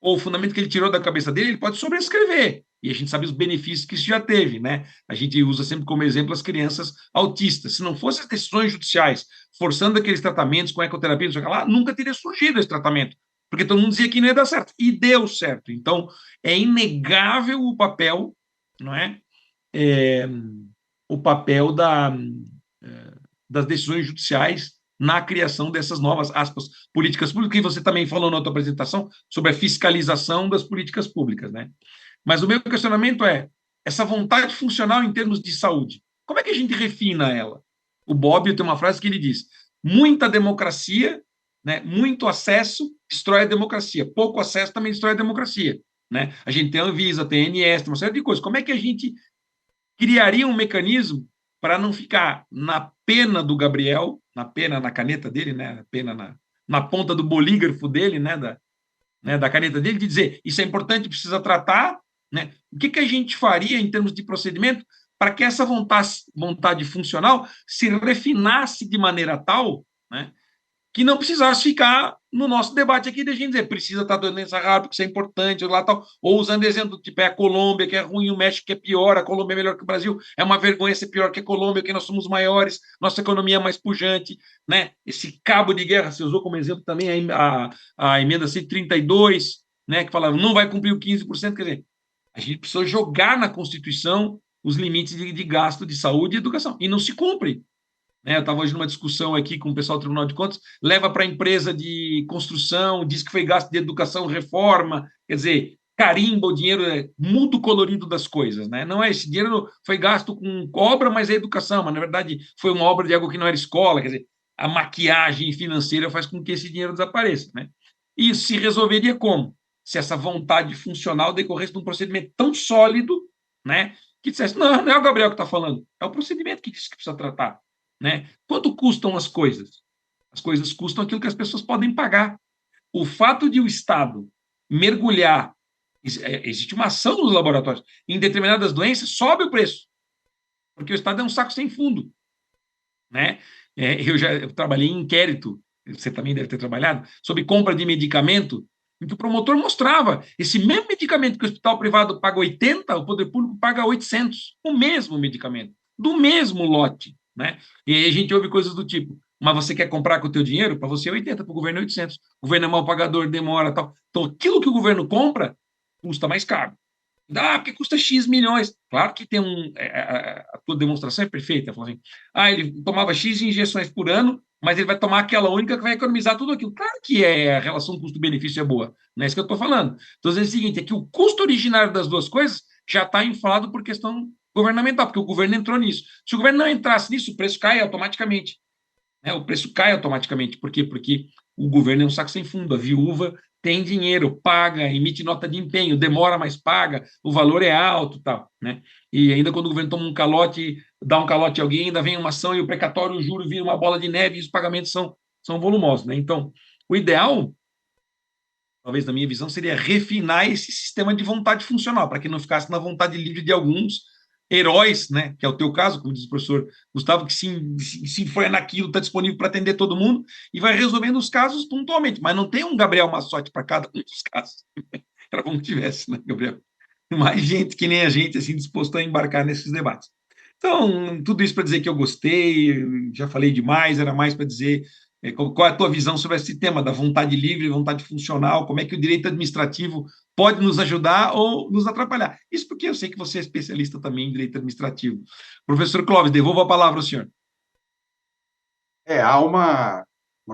ou o fundamento que ele tirou da cabeça dele, ele pode sobrescrever. E a gente sabe os benefícios que isso já teve, né? A gente usa sempre como exemplo as crianças autistas. Se não fossem as decisões judiciais forçando aqueles tratamentos com ecoterapia, não sei o que lá, nunca teria surgido esse tratamento, porque todo mundo dizia que não ia dar certo. E deu certo. Então, é inegável o papel, não é? O papel das decisões judiciais na criação dessas novas, aspas, políticas públicas, e você também falou na outra apresentação sobre a fiscalização das políticas públicas, né? Mas o meu questionamento é, essa vontade funcional em termos de saúde, como é que a gente refina ela? O Bobbio tem uma frase que ele diz, muita democracia, né, muito acesso destrói a democracia, pouco acesso também destrói a democracia, né? A gente tem a Anvisa, tem a ANS, tem uma série de coisas. Como é que a gente criaria um mecanismo para não ficar na pena do Gabriel, na caneta dele, né, na pena na ponta do bolígrafo dele, né, da caneta dele, de dizer, isso é importante, precisa tratar, né? O que a gente faria em termos de procedimento para que essa vontade funcional se refinasse de maneira tal, né, que não precisasse ficar no nosso debate aqui de a gente dizer precisa estar doença rara, porque isso é importante, lá tal, ou usando exemplo, tipo, é a Colômbia que é ruim, o México que é pior, a Colômbia é melhor que o Brasil, é uma vergonha ser pior que a Colômbia, que nós somos maiores, nossa economia é mais pujante, né? Esse cabo de guerra, você usou como exemplo também a emenda 132, né, que falava não vai cumprir o 15%, quer dizer, a gente precisou jogar na Constituição os limites de gasto de saúde e educação, e não se cumpre. Né, eu estava hoje numa discussão aqui com o pessoal do Tribunal de Contas, leva para a empresa de construção, diz que foi gasto de educação, reforma, quer dizer, carimba o dinheiro, muda o colorido das coisas, né? Não é esse dinheiro foi gasto com obra, mas é educação, mas na verdade foi uma obra de algo que não era escola, quer dizer, a maquiagem financeira faz com que esse dinheiro desapareça, né? E isso se resolveria como? Se essa vontade funcional decorresse de um procedimento tão sólido, né, que dissesse, não é o Gabriel que está falando, é o procedimento que diz que precisa tratar. Né? Quanto custam as coisas? As coisas custam aquilo que as pessoas podem pagar. O fato de o Estado mergulhar, existe uma ação nos laboratórios, em determinadas doenças, sobe o preço, porque o Estado é um saco sem fundo. Né? Eu trabalhei em inquérito, você também deve ter trabalhado, sobre compra de medicamento, em que o promotor mostrava esse mesmo medicamento que o hospital privado paga 80, o poder público paga 800, o mesmo medicamento, do mesmo lote. Né? E aí a gente ouve coisas do tipo, mas você quer comprar com o teu dinheiro? Para você é 80, para o governo é 800. O governo é mal pagador, demora tal. Então, aquilo que o governo compra custa mais caro. Porque custa X milhões. Claro que tem a tua demonstração é perfeita. Assim, ele tomava X injeções por ano, mas ele vai tomar aquela única que vai economizar tudo aquilo. Claro que a relação custo-benefício é boa. Não é isso que eu estou falando. Então, é o seguinte, é que o custo originário das duas coisas já está inflado por questão governamental, porque o governo entrou nisso. Se o governo não entrasse nisso, o preço cai automaticamente. Né? O preço cai automaticamente. Por quê? Porque o governo é um saco sem fundo. A viúva tem dinheiro, paga, emite nota de empenho, demora, mas paga, o valor é alto, tal, né? E ainda quando o governo toma um calote, dá um calote a alguém, ainda vem uma ação e o precatório, o juro vira uma bola de neve e os pagamentos são volumosos, né? Então, o ideal, talvez na minha visão, seria refinar esse sistema de vontade funcional, para que não ficasse na vontade livre de alguns heróis, né, que é o teu caso, como diz o professor Gustavo, que se foi naquilo, está disponível para atender todo mundo e vai resolvendo os casos pontualmente, mas não tem um Gabriel Massotti para cada um dos casos. Era bom que tivesse, né, Gabriel? Mais gente que nem a gente, assim, disposto a embarcar nesses debates. Então, tudo isso para dizer que eu gostei, já falei demais, era mais para dizer qual é a tua visão sobre esse tema da vontade livre, vontade funcional, como é que o direito administrativo pode nos ajudar ou nos atrapalhar. Isso porque eu sei que você é especialista também em direito administrativo. Professor Clóvis, devolvo a palavra ao senhor. Há uma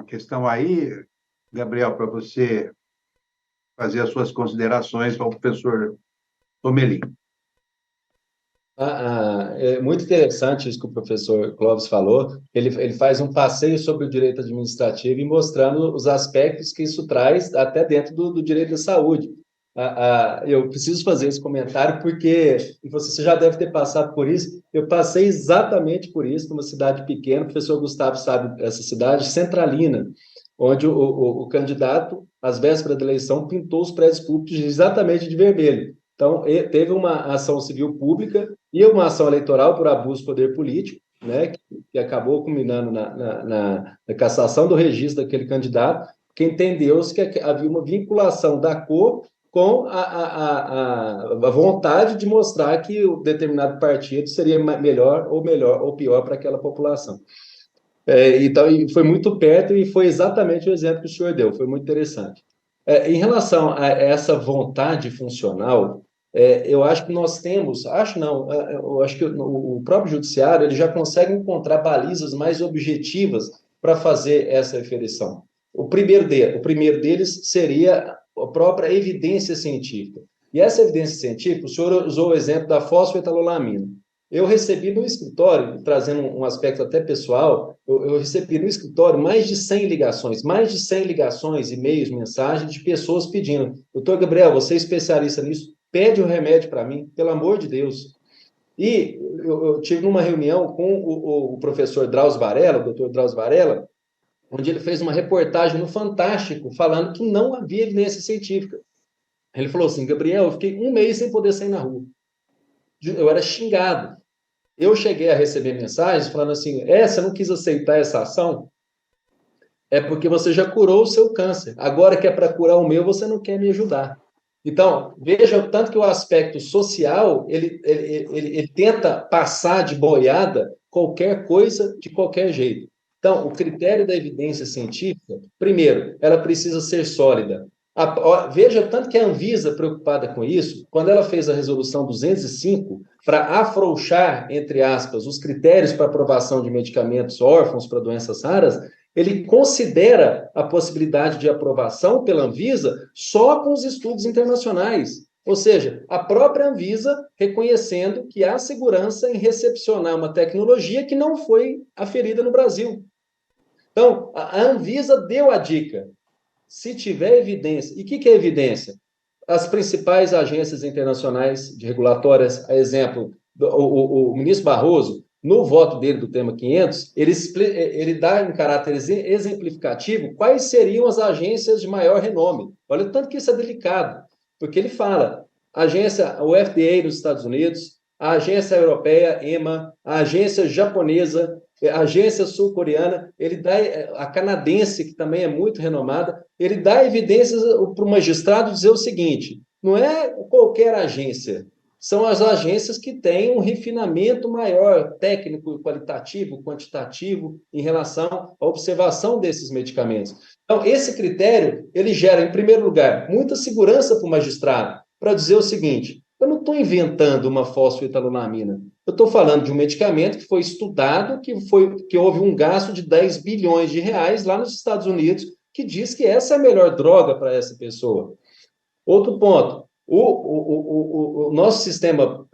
questão aí, Gabriel, para você fazer as suas considerações ao professor Tomelin. É muito interessante isso que o professor Clóvis falou. Ele faz um passeio sobre o direito administrativo e mostrando os aspectos que isso traz até dentro do direito da saúde. Eu preciso fazer esse comentário porque você já deve ter passado por isso. Eu passei exatamente por isso numa cidade pequena. O professor Gustavo sabe essa cidade, Centralina, onde o candidato, às vésperas da eleição, pintou os prédios públicos exatamente de vermelho. Então, teve uma ação civil pública e uma ação eleitoral por abuso de poder político, né, que acabou culminando na cassação do registro daquele candidato, que entendeu-se que havia uma vinculação da cor com a vontade de mostrar que o determinado partido seria melhor ou pior para aquela população. Então, foi muito perto e foi exatamente o exemplo que o senhor deu, foi muito interessante. Em relação a essa vontade funcional, eu acho que nós temos, eu acho que o próprio judiciário ele já consegue encontrar balizas mais objetivas para fazer essa referição. O primeiro deles seria a própria evidência científica. E essa evidência científica, o senhor usou o exemplo da fosfetanolamina. Eu recebi no escritório, trazendo um aspecto até pessoal, eu recebi no escritório mais de 100 ligações, e-mails, mensagens de pessoas pedindo, doutor Gabriel, você é especialista nisso, pede um remédio para mim, pelo amor de Deus. E eu tive uma reunião com o professor Drauzio Varela, o doutor Drauzio Varela, onde ele fez uma reportagem no Fantástico, falando que não havia evidência científica. Ele falou assim, Gabriel, eu fiquei um mês sem poder sair na rua. Eu era xingado. eu cheguei a receber mensagens falando assim, você não quis aceitar essa ação? É porque você já curou o seu câncer. Agora que é para curar o meu, você não quer me ajudar. Então, veja o tanto que o aspecto social, ele tenta passar de boiada qualquer coisa de qualquer jeito. Então, o critério da evidência científica, primeiro, ela precisa ser sólida. Veja o tanto que a Anvisa, preocupada com isso, quando ela fez a resolução 205, para afrouxar, entre aspas, os critérios para aprovação de medicamentos órfãos para doenças raras, ele considera a possibilidade de aprovação pela Anvisa só com os estudos internacionais. Ou seja, a própria Anvisa reconhecendo que há segurança em recepcionar uma tecnologia que não foi aferida no Brasil. Então, a Anvisa deu a dica. Se tiver evidência, e o que é evidência? As principais agências internacionais de regulatórias, a exemplo, o ministro Barroso, no voto dele do tema 500, ele dá em caráter exemplificativo quais seriam as agências de maior renome. Olha o tanto que isso é delicado, porque ele fala, o FDA nos Estados Unidos, a agência europeia, EMA, a agência japonesa, a agência sul-coreana, ele dá a canadense, que também é muito renomada, ele dá evidências para o magistrado dizer o seguinte, não é qualquer agência, são as agências que têm um refinamento maior, técnico, qualitativo, quantitativo, em relação à observação desses medicamentos. Então, esse critério, ele gera, em primeiro lugar, muita segurança para o magistrado, para dizer o seguinte, eu não estou inventando uma fosfoetanolamina, eu estou falando de um medicamento que foi estudado, que houve um gasto de 10 bilhões de reais lá nos Estados Unidos, que diz que essa é a melhor droga para essa pessoa. Outro ponto, o nosso sistema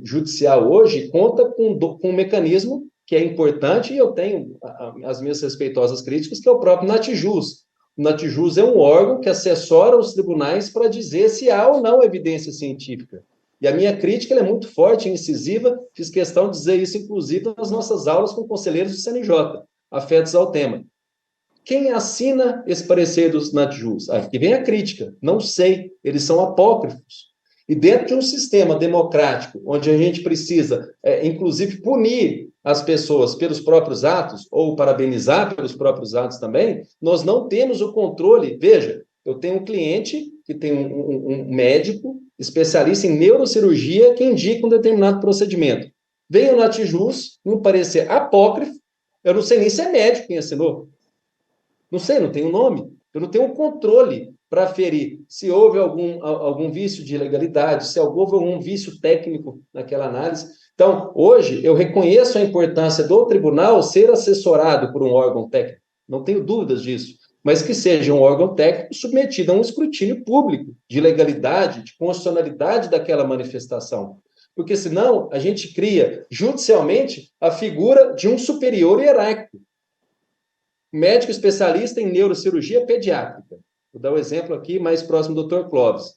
judicial hoje conta com um mecanismo que é importante, e eu tenho as minhas respeitosas críticas, que é o próprio Natijus. O Natijus é um órgão que assessora os tribunais para dizer se há ou não evidência científica. E a minha crítica é muito forte e incisiva, fiz questão de dizer isso, inclusive, nas nossas aulas com conselheiros do CNJ, afetos ao tema. Quem assina esse parecer dos Natijus? Aqui vem a crítica. Não sei, eles são apócrifos. E dentro de um sistema democrático, onde a gente precisa, inclusive, punir as pessoas pelos próprios atos, ou parabenizar pelos próprios atos também, nós não temos o controle. Veja, eu tenho um cliente que tem um médico especialista em neurocirurgia que indica um determinado procedimento. Veio o Natijus, um parecer apócrifo, eu não sei nem se é médico quem assinou. Não sei, não tenho nome. Eu não tenho um controle para aferir se houve algum vício de ilegalidade, se houve algum vício técnico naquela análise. Então, hoje, eu reconheço a importância do tribunal ser assessorado por um órgão técnico. Não tenho dúvidas disso. Mas que seja um órgão técnico submetido a um escrutínio público de legalidade, de constitucionalidade daquela manifestação. Porque, senão, a gente cria, judicialmente, a figura de um superior hierárquico. Médico especialista em neurocirurgia pediátrica. Vou dar um exemplo aqui mais próximo do Dr. Clóvis.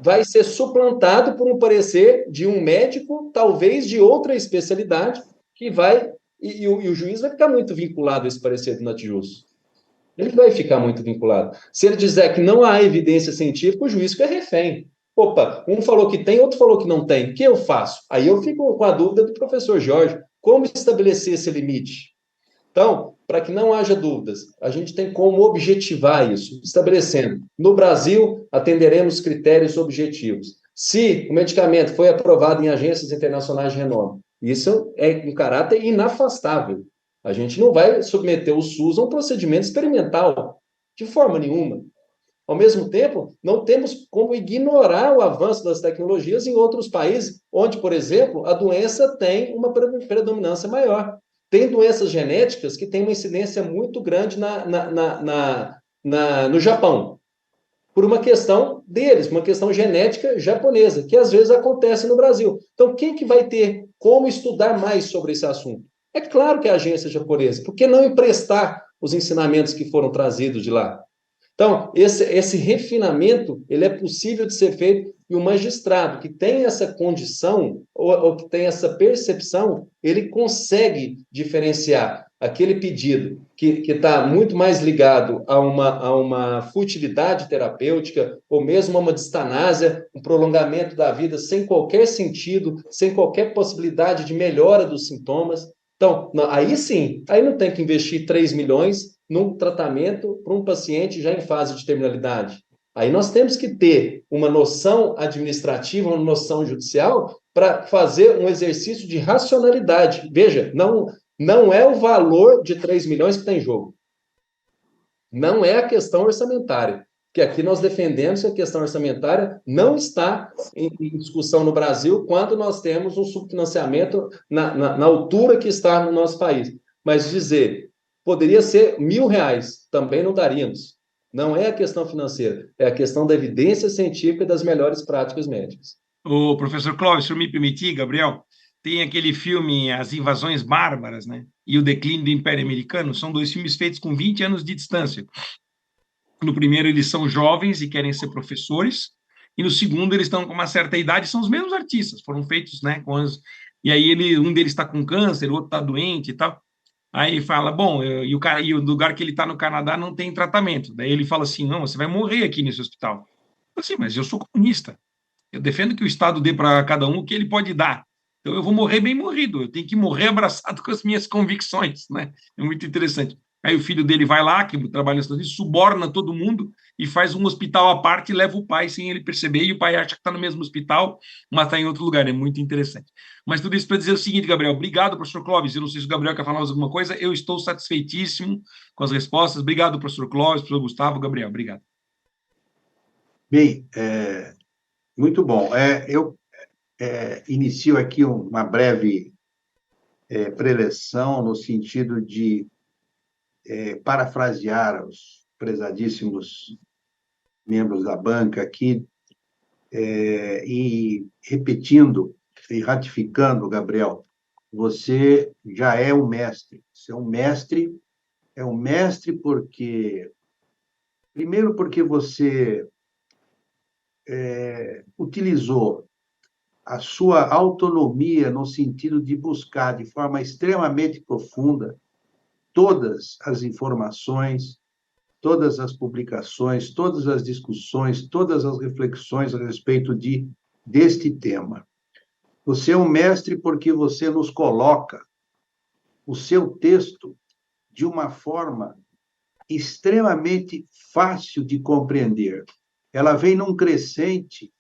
Vai ser suplantado por um parecer de um médico, talvez de outra especialidade, que vai... E o juiz vai ficar muito vinculado a esse parecer do Natijus. Ele vai ficar muito vinculado. Se ele dizer que não há evidência científica, o juiz fica refém. Opa, um falou que tem, outro falou que não tem. O que eu faço? Aí eu fico com a dúvida do professor Jorge. Como estabelecer esse limite? Então, para que não haja dúvidas, a gente tem como objetivar isso, estabelecendo. No Brasil, atenderemos critérios objetivos. Se o medicamento foi aprovado em agências internacionais de renome, isso é um caráter inafastável. A gente não vai submeter o SUS a um procedimento experimental, de forma nenhuma. Ao mesmo tempo, não temos como ignorar o avanço das tecnologias em outros países, onde, por exemplo, a doença tem uma predominância maior. Tem doenças genéticas que têm uma incidência muito grande no Japão, por uma questão deles, uma questão genética japonesa, que às vezes acontece no Brasil. Então, quem que vai ter como estudar mais sobre esse assunto? É claro que é a agência japonesa. Por que não emprestar os ensinamentos que foram trazidos de lá? Então, esse refinamento, ele é possível de ser feito, e o magistrado que tem essa condição, ou que tem essa percepção, ele consegue diferenciar aquele pedido que está muito mais ligado a uma futilidade terapêutica, ou mesmo a uma distanásia, um prolongamento da vida sem qualquer sentido, sem qualquer possibilidade de melhora dos sintomas. Então, aí sim, aí não tem que investir 3 milhões num tratamento para um paciente já em fase de terminalidade. Aí nós temos que ter uma noção administrativa, uma noção judicial, para fazer um exercício de racionalidade. Veja, não é o valor de 3 milhões que está em jogo. Não é a questão orçamentária. Que aqui nós defendemos que a questão orçamentária não está em discussão no Brasil quando nós temos um subfinanciamento na altura que está no nosso país. Mas dizer, poderia ser R$ 1.000, também não daríamos. Não é a questão financeira, é a questão da evidência científica e das melhores práticas médicas. O professor Clóvis, se eu me permitir, Gabriel, tem aquele filme As Invasões Bárbaras, né? E o Declínio do Império Americano. São 2 filmes feitos com 20 anos de distância. No primeiro, eles são jovens e querem ser professores. E no segundo, eles estão com uma certa idade, são os mesmos artistas, foram feitos, né? E aí um deles está com câncer, o outro está doente e tal. Aí fala, bom, e o lugar que ele está no Canadá não tem tratamento. Daí ele fala assim, não, você vai morrer aqui nesse hospital. Eu falo assim, mas eu sou comunista. Eu defendo que o Estado dê para cada um o que ele pode dar. Então eu vou morrer bem morrido. Eu tenho que morrer abraçado com as minhas convicções, né? É muito interessante. Aí o filho dele vai lá, que trabalha nos Estados Unidos, suborna todo mundo e faz um hospital à parte e leva o pai sem ele perceber. E o pai acha que está no mesmo hospital, mas está em outro lugar. É muito interessante. Mas tudo isso para dizer o seguinte, Gabriel. Obrigado, professor Clóvis. Eu não sei se o Gabriel quer falar mais alguma coisa. Eu estou satisfeitíssimo com as respostas. Obrigado, professor Clóvis, professor Gustavo. Gabriel, obrigado. Bem, muito bom. Eu inicio aqui uma breve preleção no sentido de parafrasear os prezadíssimos membros da banca aqui e repetindo e ratificando, Gabriel, você já é um mestre. Você é um mestre porque, primeiro, porque você utilizou a sua autonomia no sentido de buscar de forma extremamente profunda todas as informações, todas as publicações, todas as discussões, todas as reflexões a respeito deste tema. Você é um mestre porque você nos coloca o seu texto de uma forma extremamente fácil de compreender. Ela vem num crescente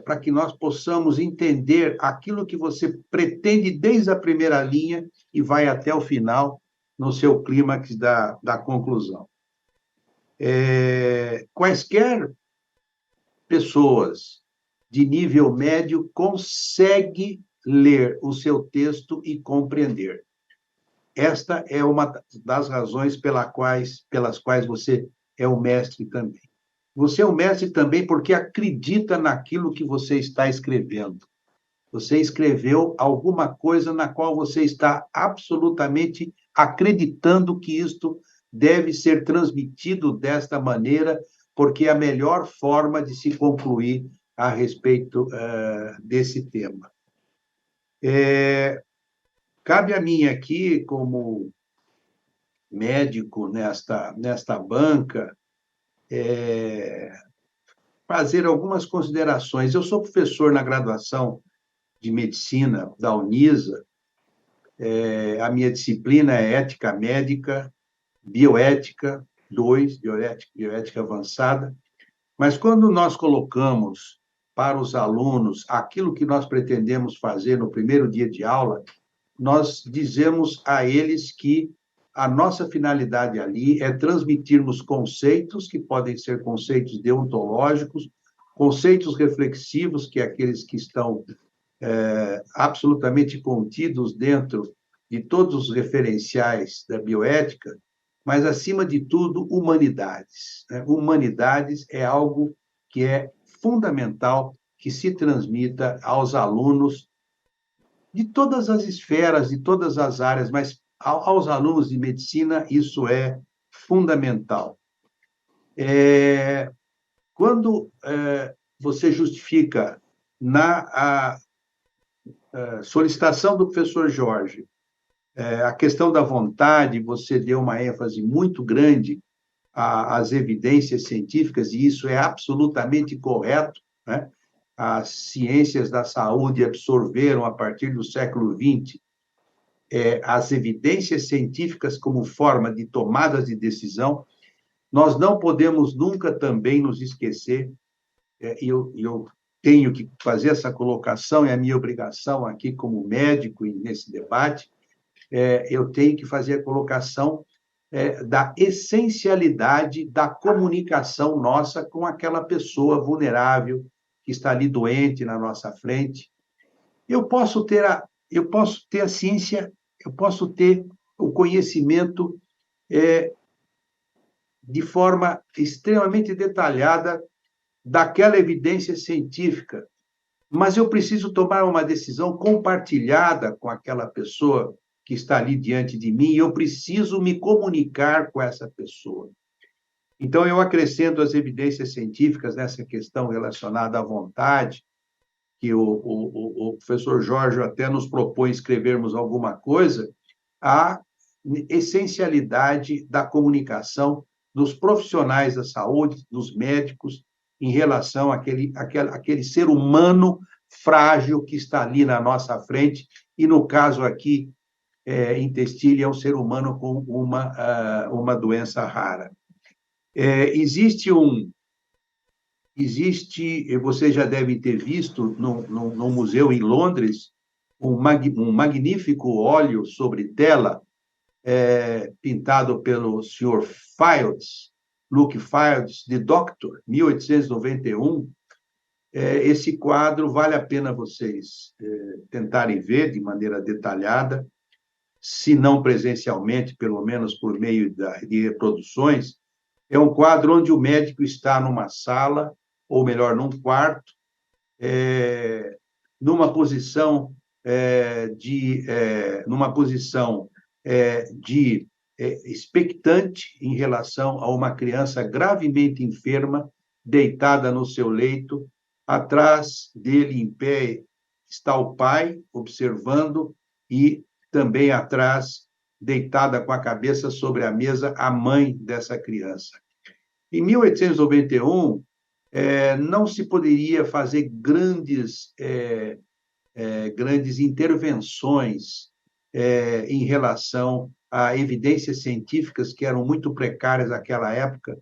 para que nós possamos entender aquilo que você pretende desde a primeira linha e vai até o final, no seu clímax da conclusão. Quaisquer pessoas de nível médio conseguem ler o seu texto e compreender. Esta é uma das razões pelas quais você é o mestre também. Você é um mestre também porque acredita naquilo que você está escrevendo. Você escreveu alguma coisa na qual você está absolutamente acreditando que isto deve ser transmitido desta maneira, porque é a melhor forma de se concluir a respeito desse tema. Cabe a mim aqui, como médico nesta banca, fazer algumas considerações. Eu sou professor na graduação de medicina da Unisa, a minha disciplina é ética médica, bioética 2, bioética avançada, mas quando nós colocamos para os alunos aquilo que nós pretendemos fazer no primeiro dia de aula, nós dizemos a eles que a nossa finalidade ali é transmitirmos conceitos, que podem ser conceitos deontológicos, conceitos reflexivos, que é aqueles que estão absolutamente contidos dentro de todos os referenciais da bioética, mas, acima de tudo, humanidades. Humanidades é algo que é fundamental que se transmita aos alunos de todas as esferas, de todas as áreas, mas aos alunos de medicina isso é fundamental. Quando você justifica na solicitação do professor Jorge A questão da vontade, você deu uma ênfase muito grande às evidências científicas, e isso é absolutamente correto, né? As ciências da saúde absorveram, a partir do século XX, as evidências científicas como forma de tomadas de decisão. Nós não podemos nunca também nos esquecer, e eu tenho que fazer essa colocação, é a minha obrigação aqui como médico e nesse debate, eu tenho que fazer a colocação da essencialidade da comunicação nossa com aquela pessoa vulnerável que está ali doente na nossa frente. Eu posso ter a ciência, eu posso ter o conhecimento de forma extremamente detalhada daquela evidência científica, mas eu preciso tomar uma decisão compartilhada com aquela pessoa que está ali diante de mim, e eu preciso me comunicar com essa pessoa. Então, eu acrescento as evidências científicas nessa questão relacionada à vontade, que o professor Jorge até nos propõe escrevermos alguma coisa, a essencialidade da comunicação dos profissionais da saúde, dos médicos, em relação àquele ser humano frágil que está ali na nossa frente, e, no caso aqui, em Testília, é um ser humano com uma doença rara. Você já deve ter visto no museu em Londres um magnífico óleo sobre tela pintado pelo Sr. Fields, Luke Fields, The Doctor, 1891. Esse quadro vale a pena vocês tentarem ver de maneira detalhada, se não presencialmente, pelo menos por meio de reproduções. É um quadro onde o médico está numa sala, ou melhor, num quarto, numa posição de expectante em relação a uma criança gravemente enferma, deitada no seu leito. Atrás dele, em pé, está o pai, observando, e também atrás, deitada com a cabeça sobre a mesa, a mãe dessa criança. Em 1891, não se poderia fazer grandes intervenções em relação a evidências científicas que eram muito precárias naquela época,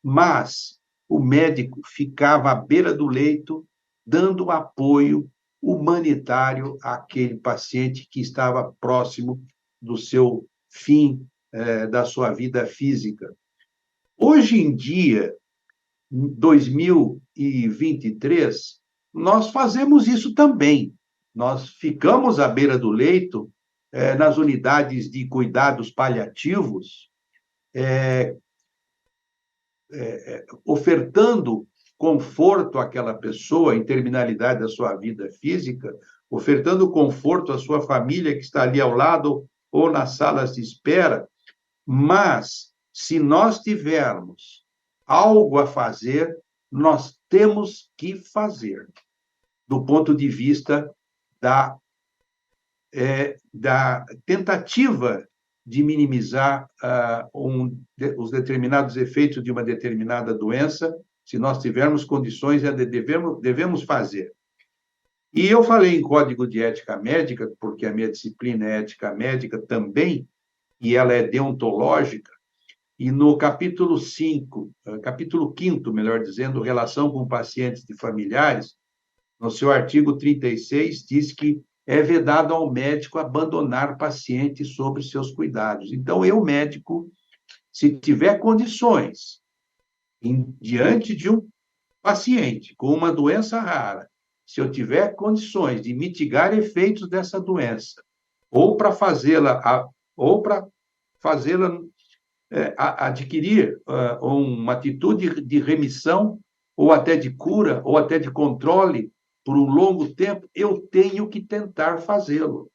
mas o médico ficava à beira do leito, dando apoio humanitário àquele paciente que estava próximo do seu fim, da sua vida física. Hoje em dia, em 2023, nós fazemos isso também. Nós ficamos à beira do leito, nas unidades de cuidados paliativos, ofertando conforto àquela pessoa em terminalidade da sua vida física, ofertando conforto à sua família que está ali ao lado ou nas salas de espera. Mas, se nós tivermos algo a fazer, nós temos que fazer, do ponto de vista da tentativa de minimizar os determinados efeitos de uma determinada doença. Se nós tivermos condições, devemos fazer. E eu falei em código de ética médica, porque a minha disciplina é ética médica também, e ela é deontológica, e no capítulo 5, capítulo 5º, melhor dizendo, relação com pacientes e familiares, no seu artigo 36, diz que é vedado ao médico abandonar pacientes sob seus cuidados. Então, eu, médico, se tiver condições, diante de um paciente com uma doença rara, se eu tiver condições de mitigar efeitos dessa doença, ou para fazê-la adquirir uma atitude de remissão, ou até de cura, ou até de controle por um longo tempo, eu tenho que tentar fazê-lo.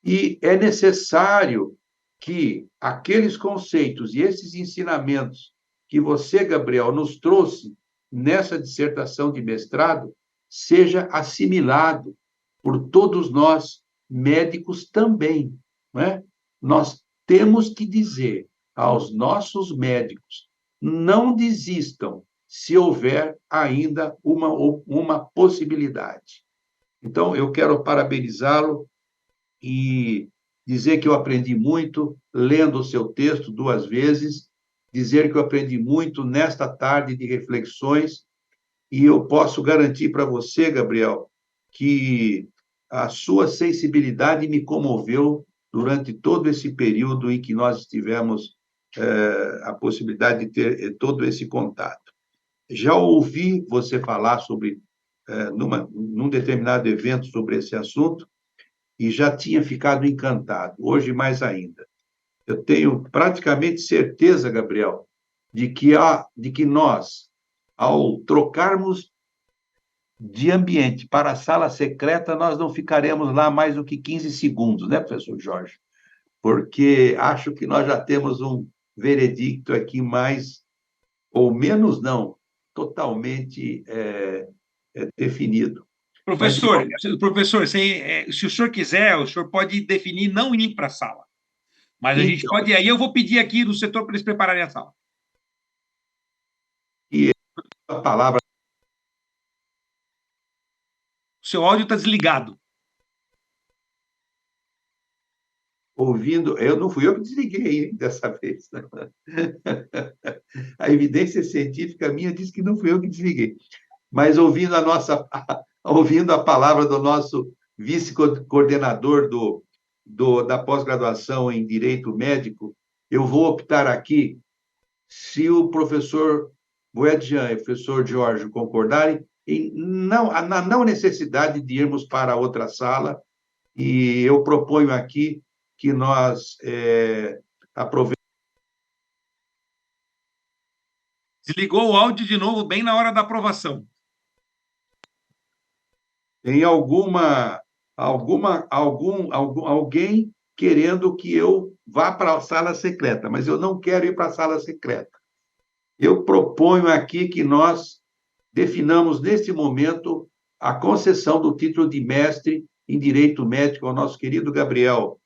E é necessário que aqueles conceitos e esses ensinamentos que você, Gabriel, nos trouxe nessa dissertação de mestrado, seja assimilado por todos nós, médicos também. não é? Nós temos que dizer aos nossos médicos: não desistam se houver ainda uma possibilidade. Então, eu quero parabenizá-lo e dizer que eu aprendi muito lendo o seu texto 2 vezes, dizer que eu aprendi muito nesta tarde de reflexões, e eu posso garantir para você, Gabriel, que a sua sensibilidade me comoveu durante todo esse período em que nós tivemos a possibilidade de ter todo esse contato. Já ouvi você falar sobre, num determinado evento sobre esse assunto, e já tinha ficado encantado, hoje mais ainda. Eu tenho praticamente certeza, Gabriel, de que nós, ao trocarmos de ambiente para a sala secreta, nós não ficaremos lá mais do que 15 segundos, né, professor Jorge? Porque acho que nós já temos um veredicto aqui mais, ou menos não, totalmente definido. Mas, Professor, se o senhor quiser, o senhor pode definir não ir para a sala. Mas a gente pode ir. Aí eu vou pedir aqui do setor para eles prepararem a sala. E a palavra. O seu áudio está desligado. Ouvindo, não fui eu que desliguei, hein, dessa vez. A evidência científica minha diz que não fui eu que desliguei. Mas ouvindo a palavra do nosso vice-coordenador da pós-graduação em Direito Médico, eu vou optar aqui, se o professor Boedjan e o professor Jorge concordarem, na não necessidade de irmos para outra sala, e eu proponho aqui que nós aproveitemos. Desligou o áudio de novo bem na hora da aprovação. Tem alguém querendo que eu vá para a sala secreta, mas eu não quero ir para a sala secreta. Eu proponho aqui que nós definamos, neste momento, a concessão do título de mestre em Direito Médico ao nosso querido Gabriel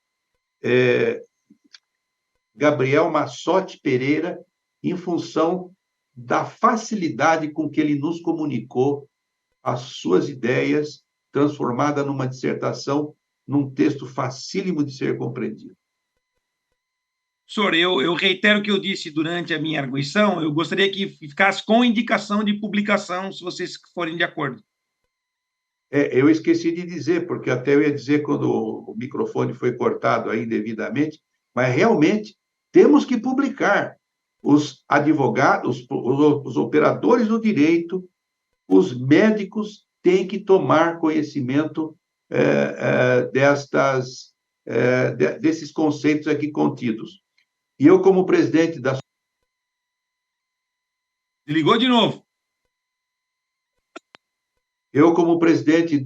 Massotti Pereira, em função da facilidade com que ele nos comunicou as suas ideias, transformada numa dissertação, num texto facílimo de ser compreendido. Senhor, eu reitero o que eu disse durante a minha arguição, eu gostaria que ficasse com indicação de publicação, se vocês forem de acordo. Eu esqueci de dizer, porque até eu ia dizer quando o microfone foi cortado aí indevidamente, mas realmente temos que publicar. Os advogados, os operadores do direito, os médicos têm que tomar conhecimento desses conceitos aqui contidos. E eu, como presidente da... Ligou de novo. Eu, como presidente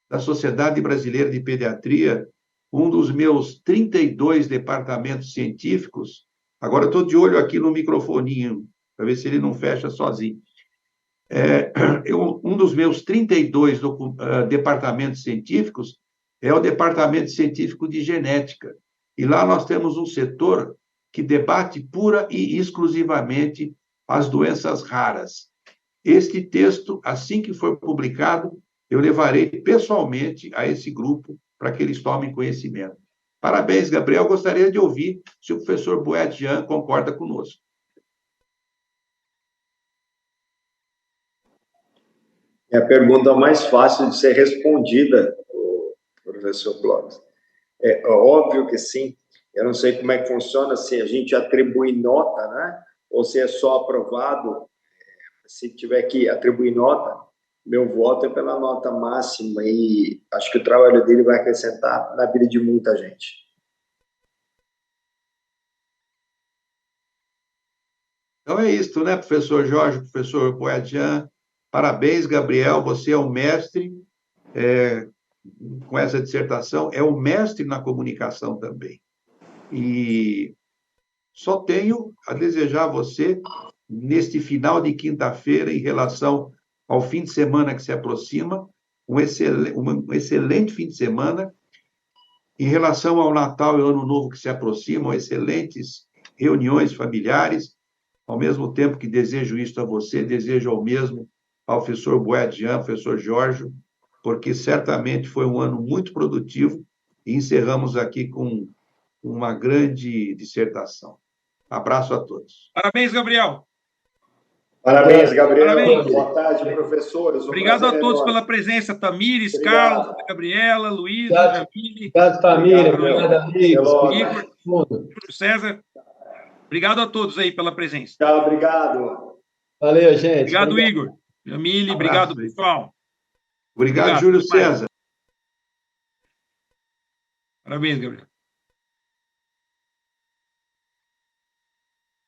da Sociedade Brasileira de Pediatria, um dos meus 32 departamentos científicos, agora estou de olho aqui no microfoninho, para ver se ele não fecha sozinho. Um dos meus 32 departamentos científicos é o Departamento Científico de Genética. E lá nós temos um setor que debate pura e exclusivamente as doenças raras. Este texto, assim que for publicado, eu levarei pessoalmente a esse grupo para que eles tomem conhecimento. Parabéns, Gabriel. Gostaria de ouvir se o professor Boedjan concorda conosco. É a pergunta mais fácil de ser respondida, professor Clóvis. É óbvio que sim. Eu não sei como é que funciona, se a gente atribui nota, né? Ou se é só aprovado. Se tiver que atribuir nota, meu voto é pela nota máxima e acho que o trabalho dele vai acrescentar na vida de muita gente. Então é isso, né, professor Jorge, professor Boedjan? Parabéns, Gabriel, você é um mestre com essa dissertação, é um mestre na comunicação também. E só tenho a desejar a você, neste final de quinta-feira, em relação ao fim de semana que se aproxima, um excelente fim de semana Em relação ao Natal e ao Ano Novo que se aproximam, excelentes reuniões familiares, ao mesmo tempo que desejo isto a você, desejo ao mesmo ao professor Boadian, professor Jorge, porque certamente foi um ano muito produtivo e encerramos aqui com uma grande dissertação. Abraço a todos. Parabéns, Gabriel. Parabéns, Gabriel. Parabéns. Boa tarde, professores. Obrigado a todos pela presença. Tamires, Carlos, Gabriela, Luísa, Jamile. Obrigado, família. Obrigado, amigos. Igor, César. Obrigado a todos aí pela presença. Tchau, obrigado. Valeu, gente. Obrigado, Igor. Jamile, obrigado, pessoal. Obrigado, Júlio César. Parabéns, Gabriel.